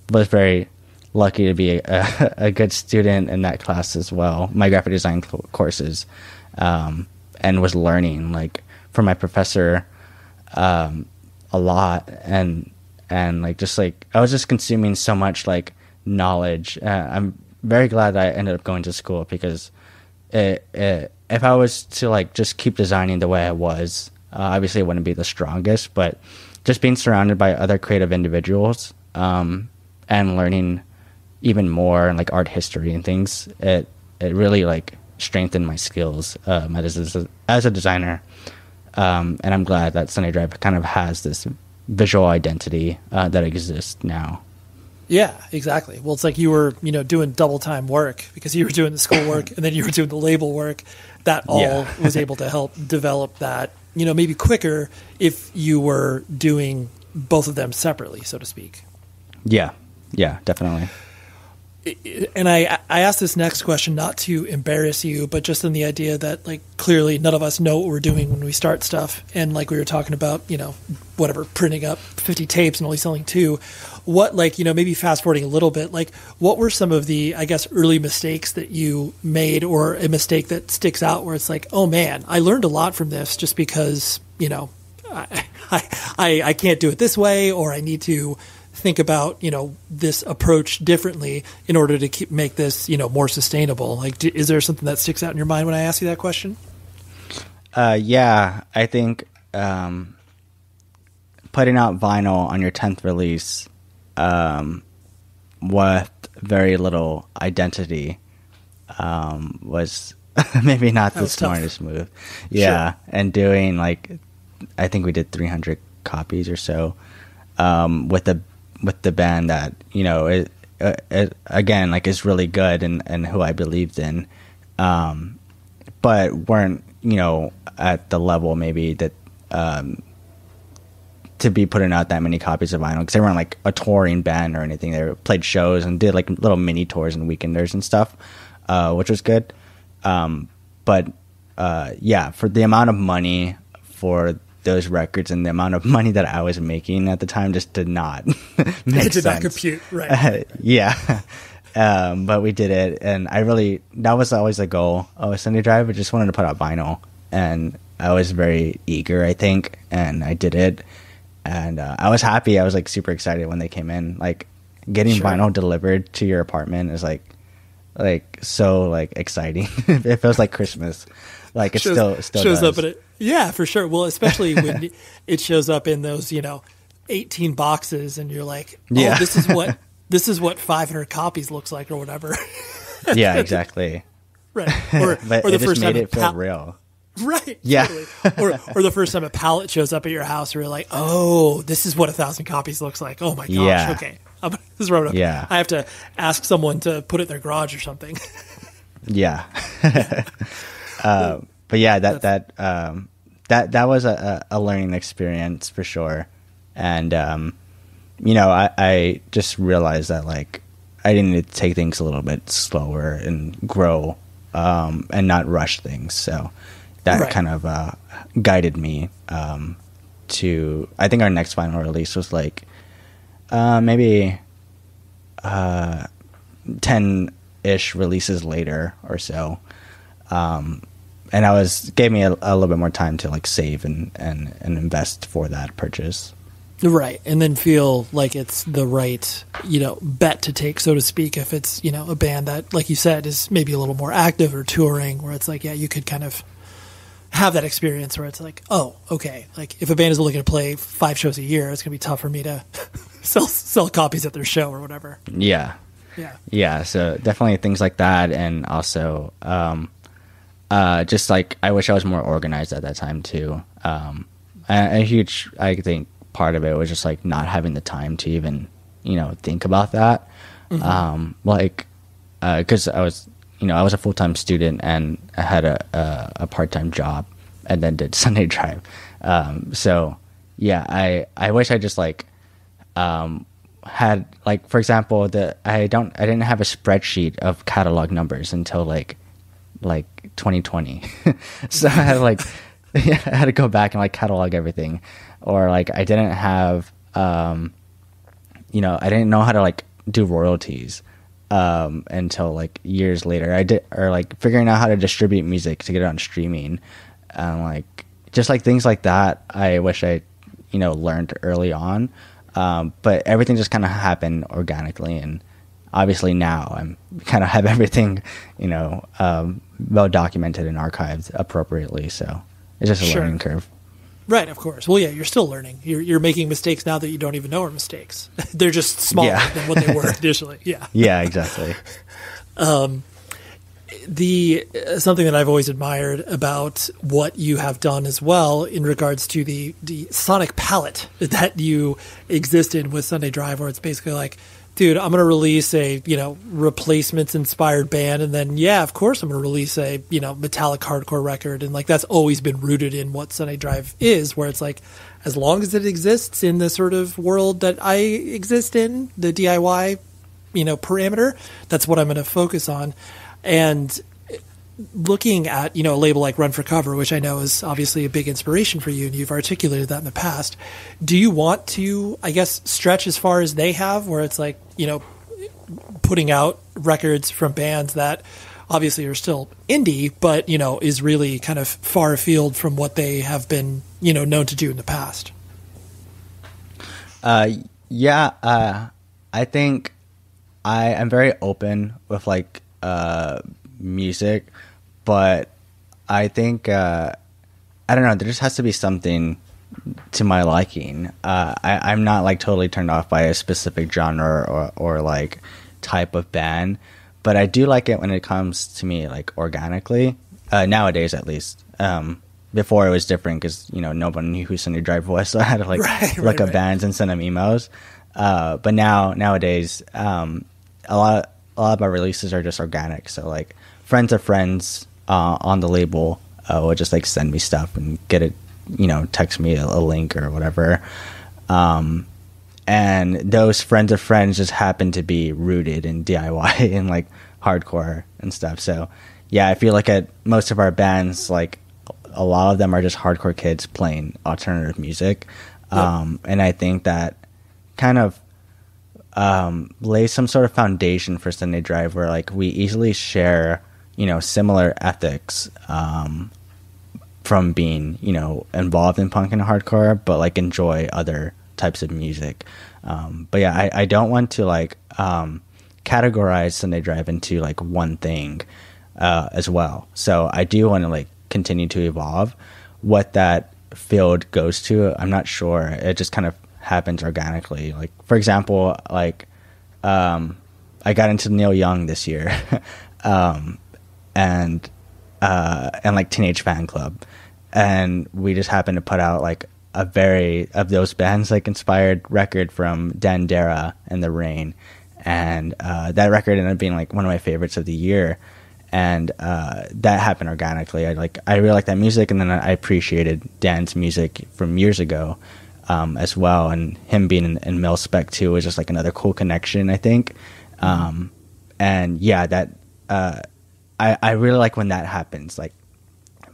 was very lucky to be a good student in that class as well, my graphic design courses, and was learning from my professor a lot, and I was just consuming so much knowledge. I'm very glad that I ended up going to school, because if I was to just keep designing the way I was, obviously it wouldn't be the strongest, but just being surrounded by other creative individuals, and learning even more and art history and things, it really strengthened my skills as a designer. And I'm glad that Sunday Drive kind of has this visual identity that exists now. Yeah, exactly. Well, it's you were, doing double time work, because you were doing the school work and then you were doing the label work. That all was able to help develop that, maybe quicker if you were doing both of them separately, so to speak. Yeah, definitely. And I asked this next question not to embarrass you, but just in the idea that clearly none of us know what we're doing when we start stuff. And we were talking about, whatever, printing up 50 tapes and only selling 2. What, maybe fast forwarding a little bit, what were some of the, I guess, early mistakes that you made, or a mistake that sticks out where it's oh man, I learned a lot from this just because, I can't do it this way, or I need to think about, this approach differently in order to make this, more sustainable. Is there something that sticks out in your mind when I ask you that question? Yeah, I think putting out vinyl on your 10th release with very little identity was maybe not the smartest move. Yeah, sure. And doing I think we did 300 copies or so with the band that it again is really good and who I believed in, but weren't at the level maybe that to be putting out that many copies of vinyl, because they weren't a touring band or anything. They played shows and did little mini tours and weekenders and stuff, which was good. But yeah, for the amount of money for those records and the amount of money that I was making at the time just did not make sense. It did not compute, right? Yeah. But we did it, and that was always the goal of Sunday Drive. I just wanted to put out vinyl, and I was very eager, I think, and I did it. And I was happy. I was super excited when they came in. Getting vinyl delivered to your apartment is so exciting. It feels like Christmas. It still shows does. Up in it. Yeah, for sure. Well, especially when it shows up in those 18 boxes, and you're this is what 500 copies looks like, or whatever. Yeah, exactly. Right. But or the it first just made time it feel real. Right. Yeah. Totally. Or the first time a pallet shows up at your house, where you're oh, this is what 1,000 copies looks like. Oh my gosh. Yeah. Okay. This is where I have to ask someone to put it in their garage or something. Yeah. But yeah, that was a learning experience for sure. And I just realized that like I need to take things a little bit slower and grow, and not rush things. So that kind of guided me to, I think our next final release was like maybe 10-ish releases later or so. And gave me a little bit more time to like save and invest for that purchase. Right. And then feel like it's the right, bet to take, so to speak, if it's, a band that, like you said, is maybe a little more active or touring, where it's like, yeah, you could kind of have that experience where it's like, oh, okay. Like if a band is only going to play 5 shows a year, it's going to be tough for me to sell copies at their show or whatever. Yeah. Yeah. So definitely things like that. And also, just like, I wish I was more organized at that time too. A huge, I think, part of it was just like not having the time to even think about that. Because I was a full-time student and I had a part-time job and then did Sunday Drive. So yeah, I wish I just like had, like, for example, I didn't have a spreadsheet of catalog numbers until like 2020. So I had I had to go back and like catalog everything. Or like I didn't have, I didn't know how to like do royalties until like years later. Or like figuring out how to distribute music to get it on streaming, like just like things like that. I wish I, learned early on, but everything just kind of happened organically. And obviously now I'm kind of have everything, well documented and archived appropriately. So it's just a learning curve. Right, of course. Well, yeah, you're still learning. You're making mistakes now that you don't even know are mistakes. They're just smaller than what they were initially. Yeah. Yeah, exactly. Something that I've always admired about what you have done as well in regards to the sonic palette that you existed with Sunday Drive, where it's basically like, dude, I'm going to release a, replacements inspired band. And then, yeah, of course I'm going to release a, metallic hardcore record. And like, that's always been rooted in what Sunday Drive is, where it's like, as long as it exists in the sort of world that I exist in, the DIY, parameter, that's what I'm going to focus on. And looking at, a label like Run for Cover, which I know is obviously a big inspiration for you, and you've articulated that in the past, do you want to, I guess, stretch as far as they have, where it's like, putting out records from bands that obviously are still indie, but, is really kind of far afield from what they have been, known to do in the past? I think I am very open with like music, but I think I don't know, there just has to be something to my liking. I'm not like totally turned off by a specific genre or like type of band, but I do like it when it comes to me like organically, nowadays at least. Before it was different because no one knew who Sunday Drive was, so I had to like look up bands and send them emails. But nowadays a lot of our releases are just organic, so like friends of friends on the label will just like send me stuff and get it, text me a link or whatever. And those friends of friends just happen to be rooted in DIY and like hardcore and stuff. So yeah, I feel like at most of our bands, like a lot of them are just hardcore kids playing alternative music. And I think that kind of lays some sort of foundation for Sunday Drive, where like we easily share, similar ethics from being, involved in punk and hardcore, but like enjoy other types of music. But yeah, I don't want to like categorize Sunday Drive into like one thing as well. So I do want to like continue to evolve. What that field goes to, I'm not sure. It just kind of happens organically. Like for example, like I got into Neil Young this year, and like Teenage Fan Club, and we just happened to put out like a very of those bands like inspired record from Dandera and The Rain, and that record ended up being like one of my favorites of the year. And that happened organically. I really like that music, and then I appreciated Dan's music from years ago. as well. And him being in mil spec too is just like another cool connection, I think. And yeah, that I really like when that happens, like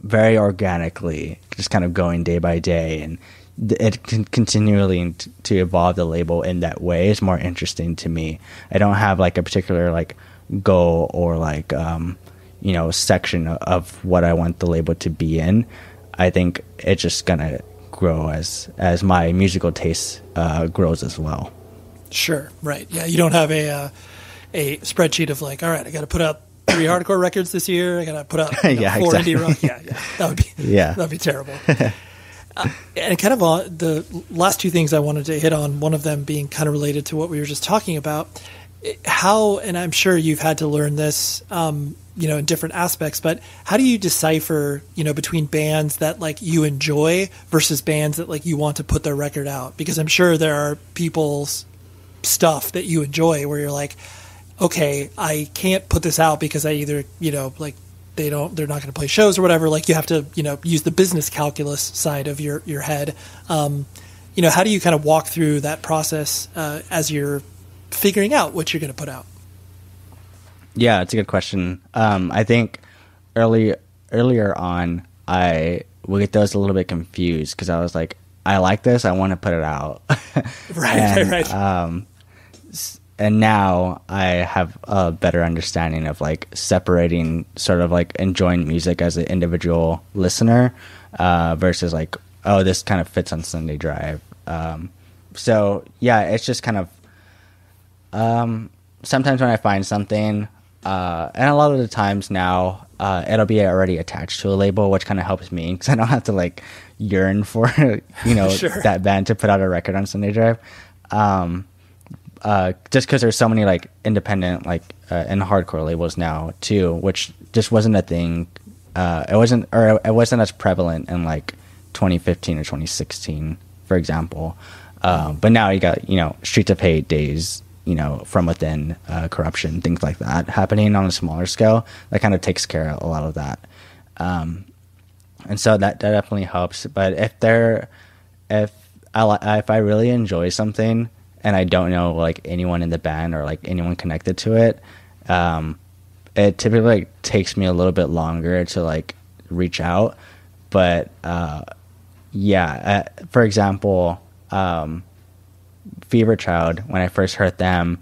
very organically, just kind of going day by day, and it continually to evolve the label in that way is more interesting to me. I don't have like a particular like goal or like section of what I want the label to be in. I think it's just gonna grow as my musical taste grows as well. Sure, right. Yeah, you don't have a spreadsheet of like, all right, I got to put out 3 hardcore records this year. I got to put out 4 exactly. indie rock. Yeah, that'd be terrible. And kind of the last 2 things I wanted to hit on, one of them being kind of related to what we were just talking about, how, and I'm sure you've had to learn this, in different aspects, but how do you decipher, between bands that like you enjoy versus bands that like you want to put their record out? Because I'm sure there are people's stuff that you enjoy where you're like, okay, I can't put this out because I either, like they're not going to play shows or whatever. Like you have to, use the business calculus side of your head. How do you kind of walk through that process as you're figuring out what you're going to put out? Yeah, it's a good question. I think earlier on, I would get those a little bit confused because I was like, I like this, I want to put it out. Right. And now I have a better understanding of like separating sort of like enjoying music as an individual listener versus like, oh, this kind of fits on Sunday Drive. So yeah, it's just kind of sometimes when I find something, and a lot of the times now it'll be already attached to a label, which kind of helps me because I don't have to like yearn for Sure. that band to put out a record on Sunday Drive. Just because there's so many like independent like and hardcore labels now too, which just wasn't a thing. It wasn't as prevalent in like 2015 or 2016, for example. But now you got Streets of Hate, Days, From Within, Corruption, things like that happening on a smaller scale. That kind of takes care of a lot of that, and so that definitely helps. But if I really enjoy something and I don't know like anyone in the band or like anyone connected to it, it typically like, takes me a little bit longer to like reach out. But for example, Fever Child, when I first heard them,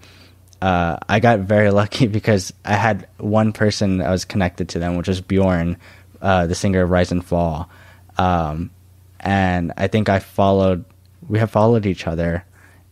I got very lucky because I had one person that was connected to them, which was Bjorn, the singer of Rise and Fall. And I think we have followed each other,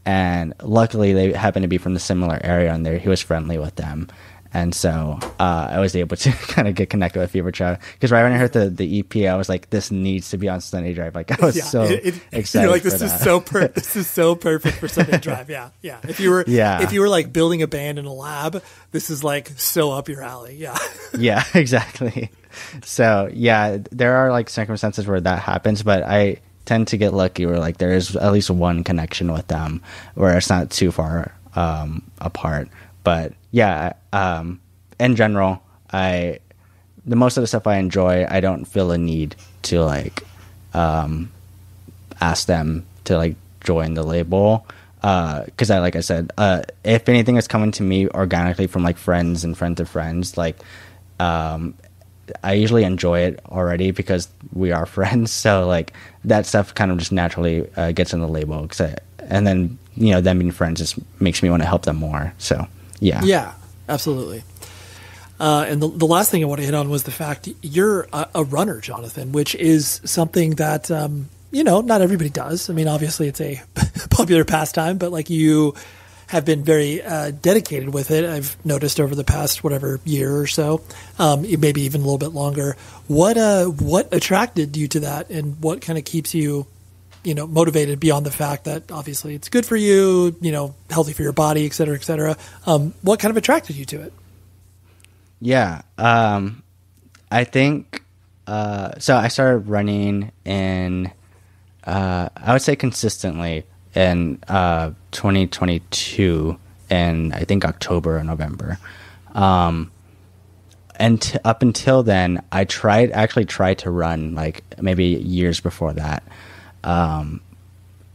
and luckily they happened to be from the similar area, and he was friendly with them. And so I was able to kind of get connected with Fever Child because right when I heard the EP, I was like, "This needs to be on Sunday Drive." Like I was excited. You're like, "This is so this is so perfect for Sunday Drive." Yeah. If you were like building a band in a lab, this is like so up your alley. Yeah. Yeah, exactly. So yeah, there are like circumstances where that happens, but I tend to get lucky where like there is at least one connection with them where it's not too far apart. But yeah, in general, the most of the stuff I enjoy, I don't feel a need to like ask them to like join the label, because like I said, if anything is coming to me organically from like friends and friends of friends, like I usually enjoy it already because we are friends. So like that stuff kind of just naturally gets in the label, and then them being friends just makes me want to help them more. So. Yeah, absolutely. And the last thing I want to hit on was the fact you're a runner, Jonathan, which is something that, not everybody does. I mean, obviously it's a popular pastime, but like you have been very dedicated with it. I've noticed over the past, year or so, maybe even a little bit longer. What attracted you to that, and what kind of keeps you motivated beyond the fact that obviously it's good for you, healthy for your body, et cetera, et cetera. What kind of attracted you to it? Yeah. I think, so I started running in, I would say consistently in 2022 in I think October or November. And up until then, I actually tried to run like maybe years before that.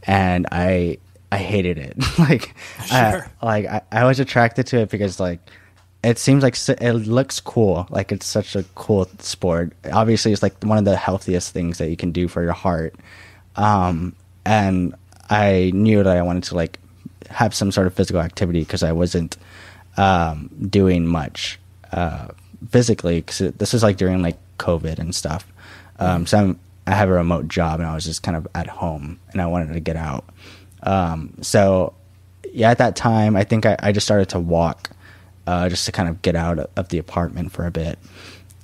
and I hated it. Like, Sure. I was attracted to it because like it seems like it looks cool. Like it's such a cool sport. Obviously, it's like one of the healthiest things that you can do for your heart. And I knew that I wanted to like have some sort of physical activity because I wasn't doing much physically. Because this is like during like COVID and stuff. So I have a remote job and I was just kind of at home and I wanted to get out. So yeah, at that time, I think I just started to walk just to kind of get out of the apartment for a bit.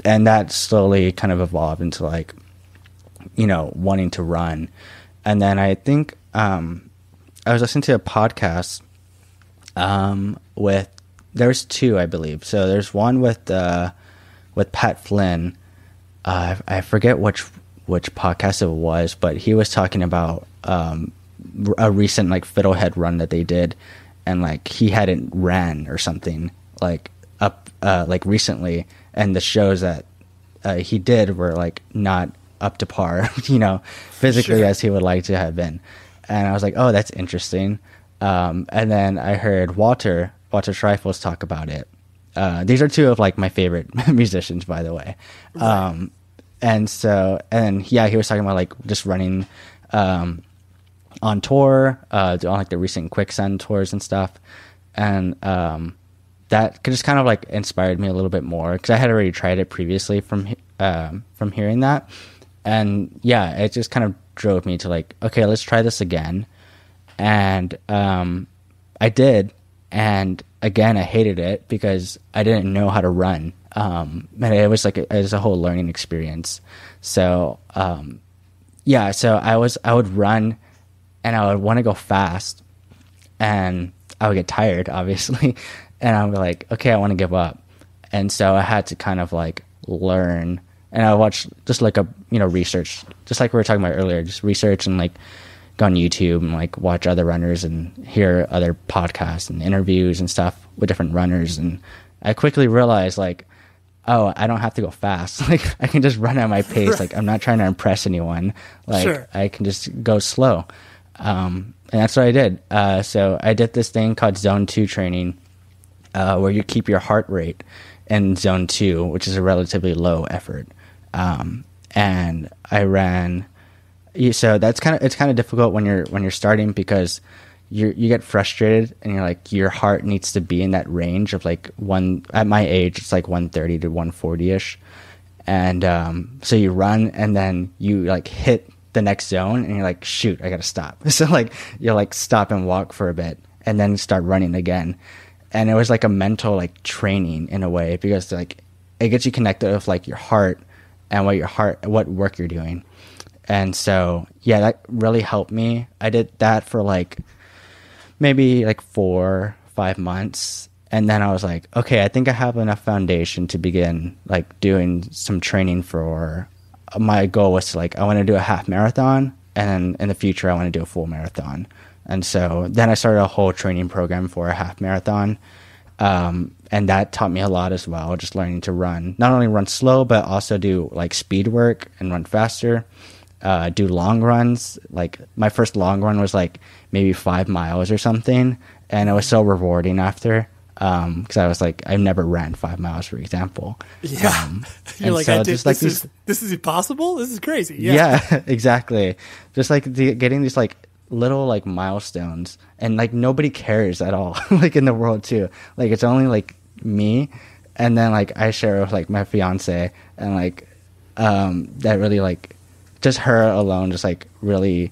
And that slowly kind of evolved into like, you know, wanting to run. And then I think I was listening to a podcast there's two, I believe. So there's one with Pat Flynn. I forget which podcast it was, but he was talking about a recent like Fiddlehead run that they did, and like he hadn't ran or something like up like recently, and the shows that he did were like not up to par, you know, physically Sure. as he would like to have been. And I was like, oh, that's interesting. And then I heard Walter Schreifels talk about it. These are two of like my favorite musicians, by the way. Right. And yeah, he was talking about like just running on tour, on like the recent Quicksand tours and stuff. And that just kind of like inspired me a little bit more because I had already tried it previously from hearing that. And yeah, it just kind of drove me to like, okay, let's try this again. And I did. And again, I hated it because I didn't know how to run. And it was like it was a whole learning experience. So yeah, so I would run and I would want to go fast and I would get tired, obviously. And I would be like, okay, I want to give up. And so I had to kind of like learn, and I watched just like research, just like we were talking about earlier, just research and like go on YouTube and like watch other runners and hear other podcasts and interviews and stuff with different runners. And I quickly realized like, oh, I don't have to go fast. Like I can just run at my pace. Right. Like I'm not trying to impress anyone. Like Sure. I can just go slow. And that's what I did. So I did this thing called Zone 2 training, where you keep your heart rate in Zone 2, which is a relatively low effort. And I ran. So it's kind of difficult when you're starting because you get frustrated and you're like your heart needs to be in that range of like at my age it's like 130 to 140 ish, and so you run and then you like hit the next zone and you're like, shoot, I gotta stop. So like you'll like stop and walk for a bit and then start running again. And it was like a mental like training in a way because like it gets you connected with like your heart and what work you're doing. And so yeah, that really helped me. I did that for like maybe like 4-5 months, and then I was like, okay, I think I have enough foundation to begin like doing some training for. My goal was to like, I want to do a half marathon, and in the future I want to do a full marathon. And so then I started a whole training program for a half marathon. And that taught me a lot as well, just learning to run, not only run slow, but also do like speed work and run faster, do long runs. Like my first long run was like maybe 5 miles or something. And it was so rewarding after, because I was like, I've never ran 5 miles, for example. Yeah. You're like, so this is impossible. This is crazy. Yeah. Yeah, exactly. Just like getting these like little like milestones, and like nobody cares at all like in the world too. Like it's only like me, and then like I share with like my fiance, and like that really like just her alone, just like really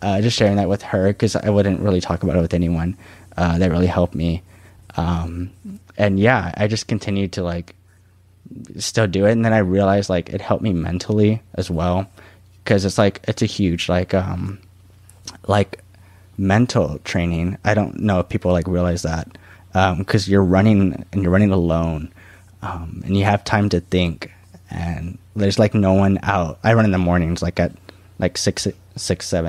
just sharing that with her because I wouldn't really talk about it with anyone. That really helped me. And yeah, I just continued to like still do it, and then I realized like it helped me mentally as well, because it's a huge like mental training. I don't know if people like realize that, because you're running alone, and you have time to think, and there's like no one out. I run in the mornings like at like 7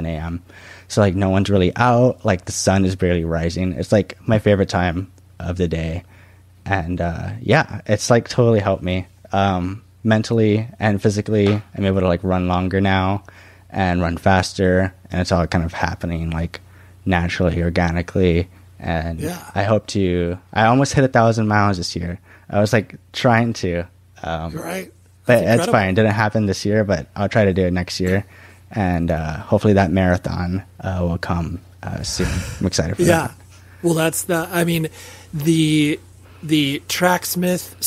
a.m. So like no one's really out, like the sun is barely rising. It's like my favorite time of the day. And yeah, it's like totally helped me mentally and physically. I'm able to like run longer now, and run faster, and it's all kind of happening like naturally, organically. And I almost hit 1,000 miles this year. I was like trying to, right. But it's fine. It didn't happen this year, but I'll try to do it next year. And hopefully that marathon will come soon. I'm excited for that. Well, that's the Tracksmith /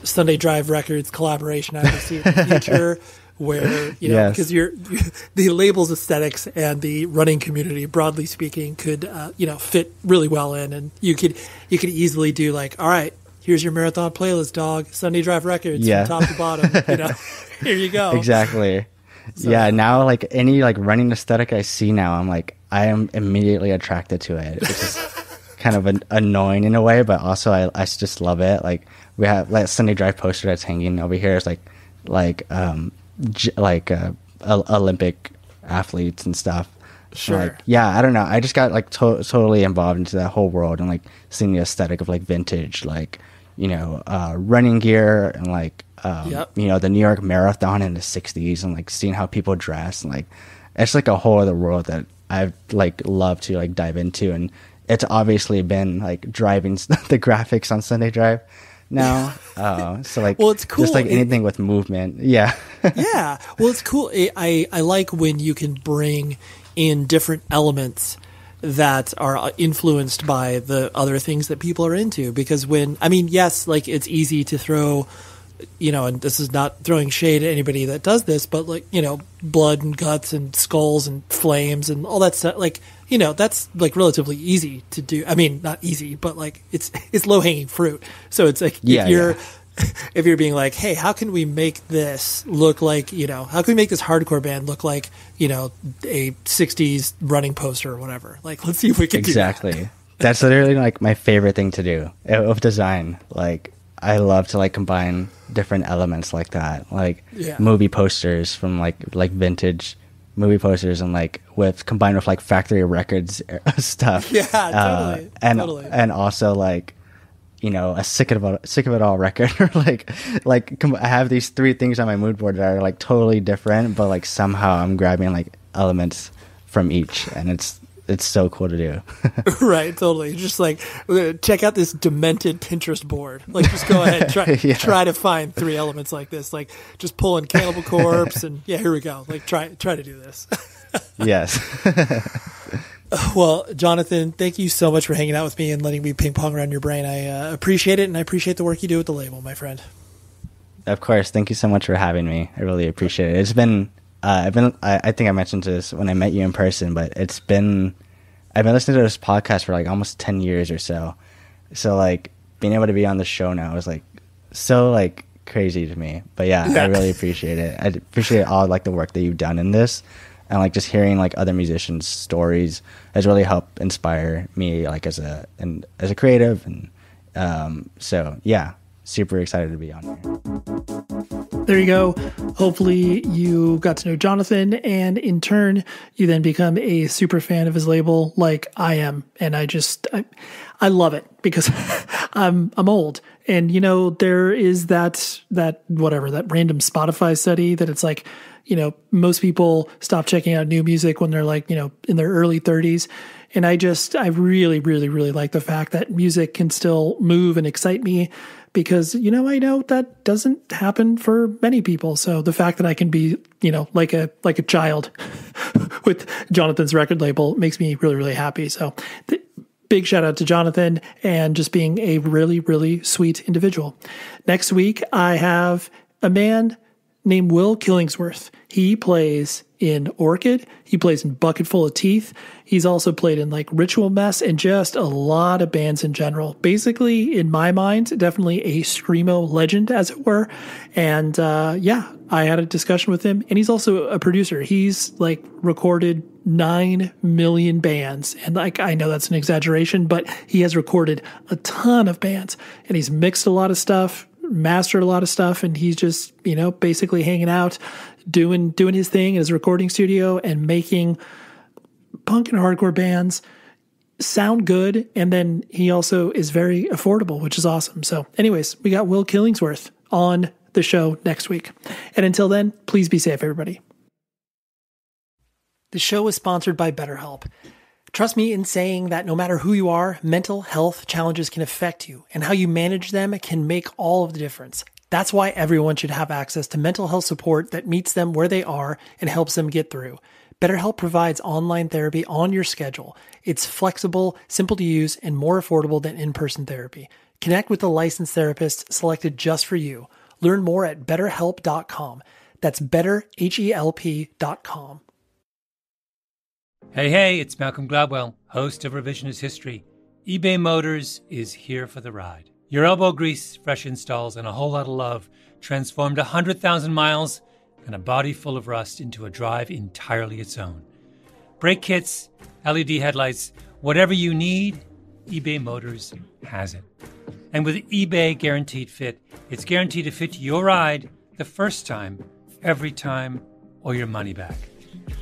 Sunday Drive Records collaboration. I see in the future where, because the label's aesthetics and the running community, broadly speaking, could, fit really well in. And you could easily do like, all right, here's your marathon playlist, dog. Sunday Drive Records from top to bottom. Here you go. Exactly. So, now like any like running aesthetic I see now, I'm like, I am immediately attracted to it. It's just kind of annoying in a way, but also I just love it. Like we have like Sunday Drive poster that's hanging over here. It's Olympic athletes and stuff. Sure. Like, I don't know. I just got like totally involved into that whole world and like seeing the aesthetic of like vintage, like, running gear and like, the New York Marathon in the 60s and like seeing how people dress and like, it's like a whole other world that I've like loved to like dive into. And it's obviously been like driving the graphics on Sunday Drive now. So like, well, it's cool. Just like anything with movement. Yeah. Yeah. Well, it's cool. I like when you can bring in different elements that are influenced by the other things that people are into. Because yes, like it's easy to throw, and this is not throwing shade at anybody that does this, but like, blood and guts and skulls and flames and all that stuff. Like, that's like relatively easy to do. I mean, not easy, but like it's low hanging fruit. So it's like, if you're being like, hey, how can we make this look like, how can we make this hardcore band look like, a 60s running poster or whatever? Like, let's see if we can do that. That's literally like my favorite thing to do of design. Like, I love to like combine different elements like that, like movie posters from like vintage movie posters and like combined with like factory records stuff. Yeah, totally. And also like, a sick of it all record, or like I have these 3 things on my mood board that are like totally different, but like somehow I'm grabbing like elements from each, and it's so cool to do. Right, totally. Just like check out this demented Pinterest board. Like just go ahead, try to find 3 elements like this. Like just pull in Cannibal Corpse, and here we go. Like try to do this. Yes. Well, Jonathan, thank you so much for hanging out with me and letting me ping pong around your brain. I appreciate it, and I appreciate the work you do with the label, my friend. Of course. Thank you so much for having me. I really appreciate it. It's been, I think I mentioned this when I met you in person, but I've been listening to this podcast for like almost 10 years or so. So like being able to be on the show now is like so like crazy to me. But I really appreciate it. I appreciate all like the work that you've done in this. And like just hearing like other musicians' stories has really helped inspire me like as a creative, and super excited to be on here. There you go. Hopefully you got to know Jonathan, and in turn you then become a super fan of his label like I am. And I love it because I'm old, and there is that random Spotify study that it's like, most people stop checking out new music when they're like, in their early 30s. And I really, really, really like the fact that music can still move and excite me because, I know that doesn't happen for many people. So the fact that I can be, like a child with Jonathan's record label makes me really, really happy. So big shout out to Jonathan and just being a really, really sweet individual. Next week, I have a man named Will Killingsworth. He plays in Orchid. He plays in Bucket Full of Teeth. He's also played in like Ritual Mess and just a lot of bands in general. Basically, in my mind, definitely a screamo legend, as it were. And I had a discussion with him, and he's also a producer. He's like recorded 9 million bands. And like, I know that's an exaggeration, but he has recorded a ton of bands, and he's mixed a lot of stuff, mastered a lot of stuff, and he's just, basically hanging out, doing his thing in his recording studio and making punk and hardcore bands sound good. And then he also is very affordable, which is awesome. So anyways, we got Will Killingsworth on the show next week. And until then, please be safe, everybody. The show is sponsored by BetterHelp. Trust me in saying that no matter who you are, mental health challenges can affect you, and how you manage them can make all of the difference. That's why everyone should have access to mental health support that meets them where they are and helps them get through. BetterHelp provides online therapy on your schedule. It's flexible, simple to use, and more affordable than in-person therapy. Connect with a licensed therapist selected just for you. Learn more at betterhelp.com. That's betterhelp.com. Hey, it's Malcolm Gladwell, host of Revisionist History. eBay Motors is here for the ride. Your elbow grease, fresh installs, and a whole lot of love transformed 100,000 miles and a body full of rust into a drive entirely its own. Brake kits, LED headlights, whatever you need, eBay Motors has it. And with eBay Guaranteed Fit, it's guaranteed to fit your ride the first time, every time, or your money back.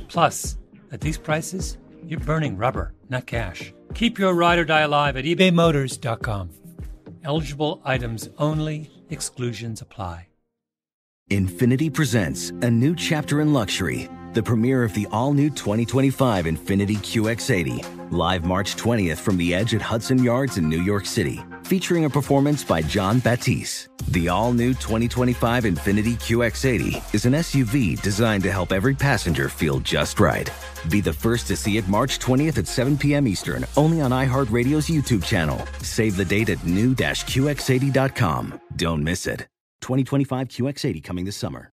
Plus, at these prices, you're burning rubber, not cash. Keep your ride or die alive at ebaymotors.com. Eligible items only. Exclusions apply. Infiniti presents a new chapter in luxury. The premiere of the all-new 2025 Infiniti QX80. Live March 20th from the Edge at Hudson Yards in New York City. Featuring a performance by John Batiste. The all-new 2025 Infiniti QX80 is an SUV designed to help every passenger feel just right. Be the first to see it March 20th at 7 p.m. Eastern, only on iHeartRadio's YouTube channel. Save the date at new-QX80.com. Don't miss it. 2025 QX80 coming this summer.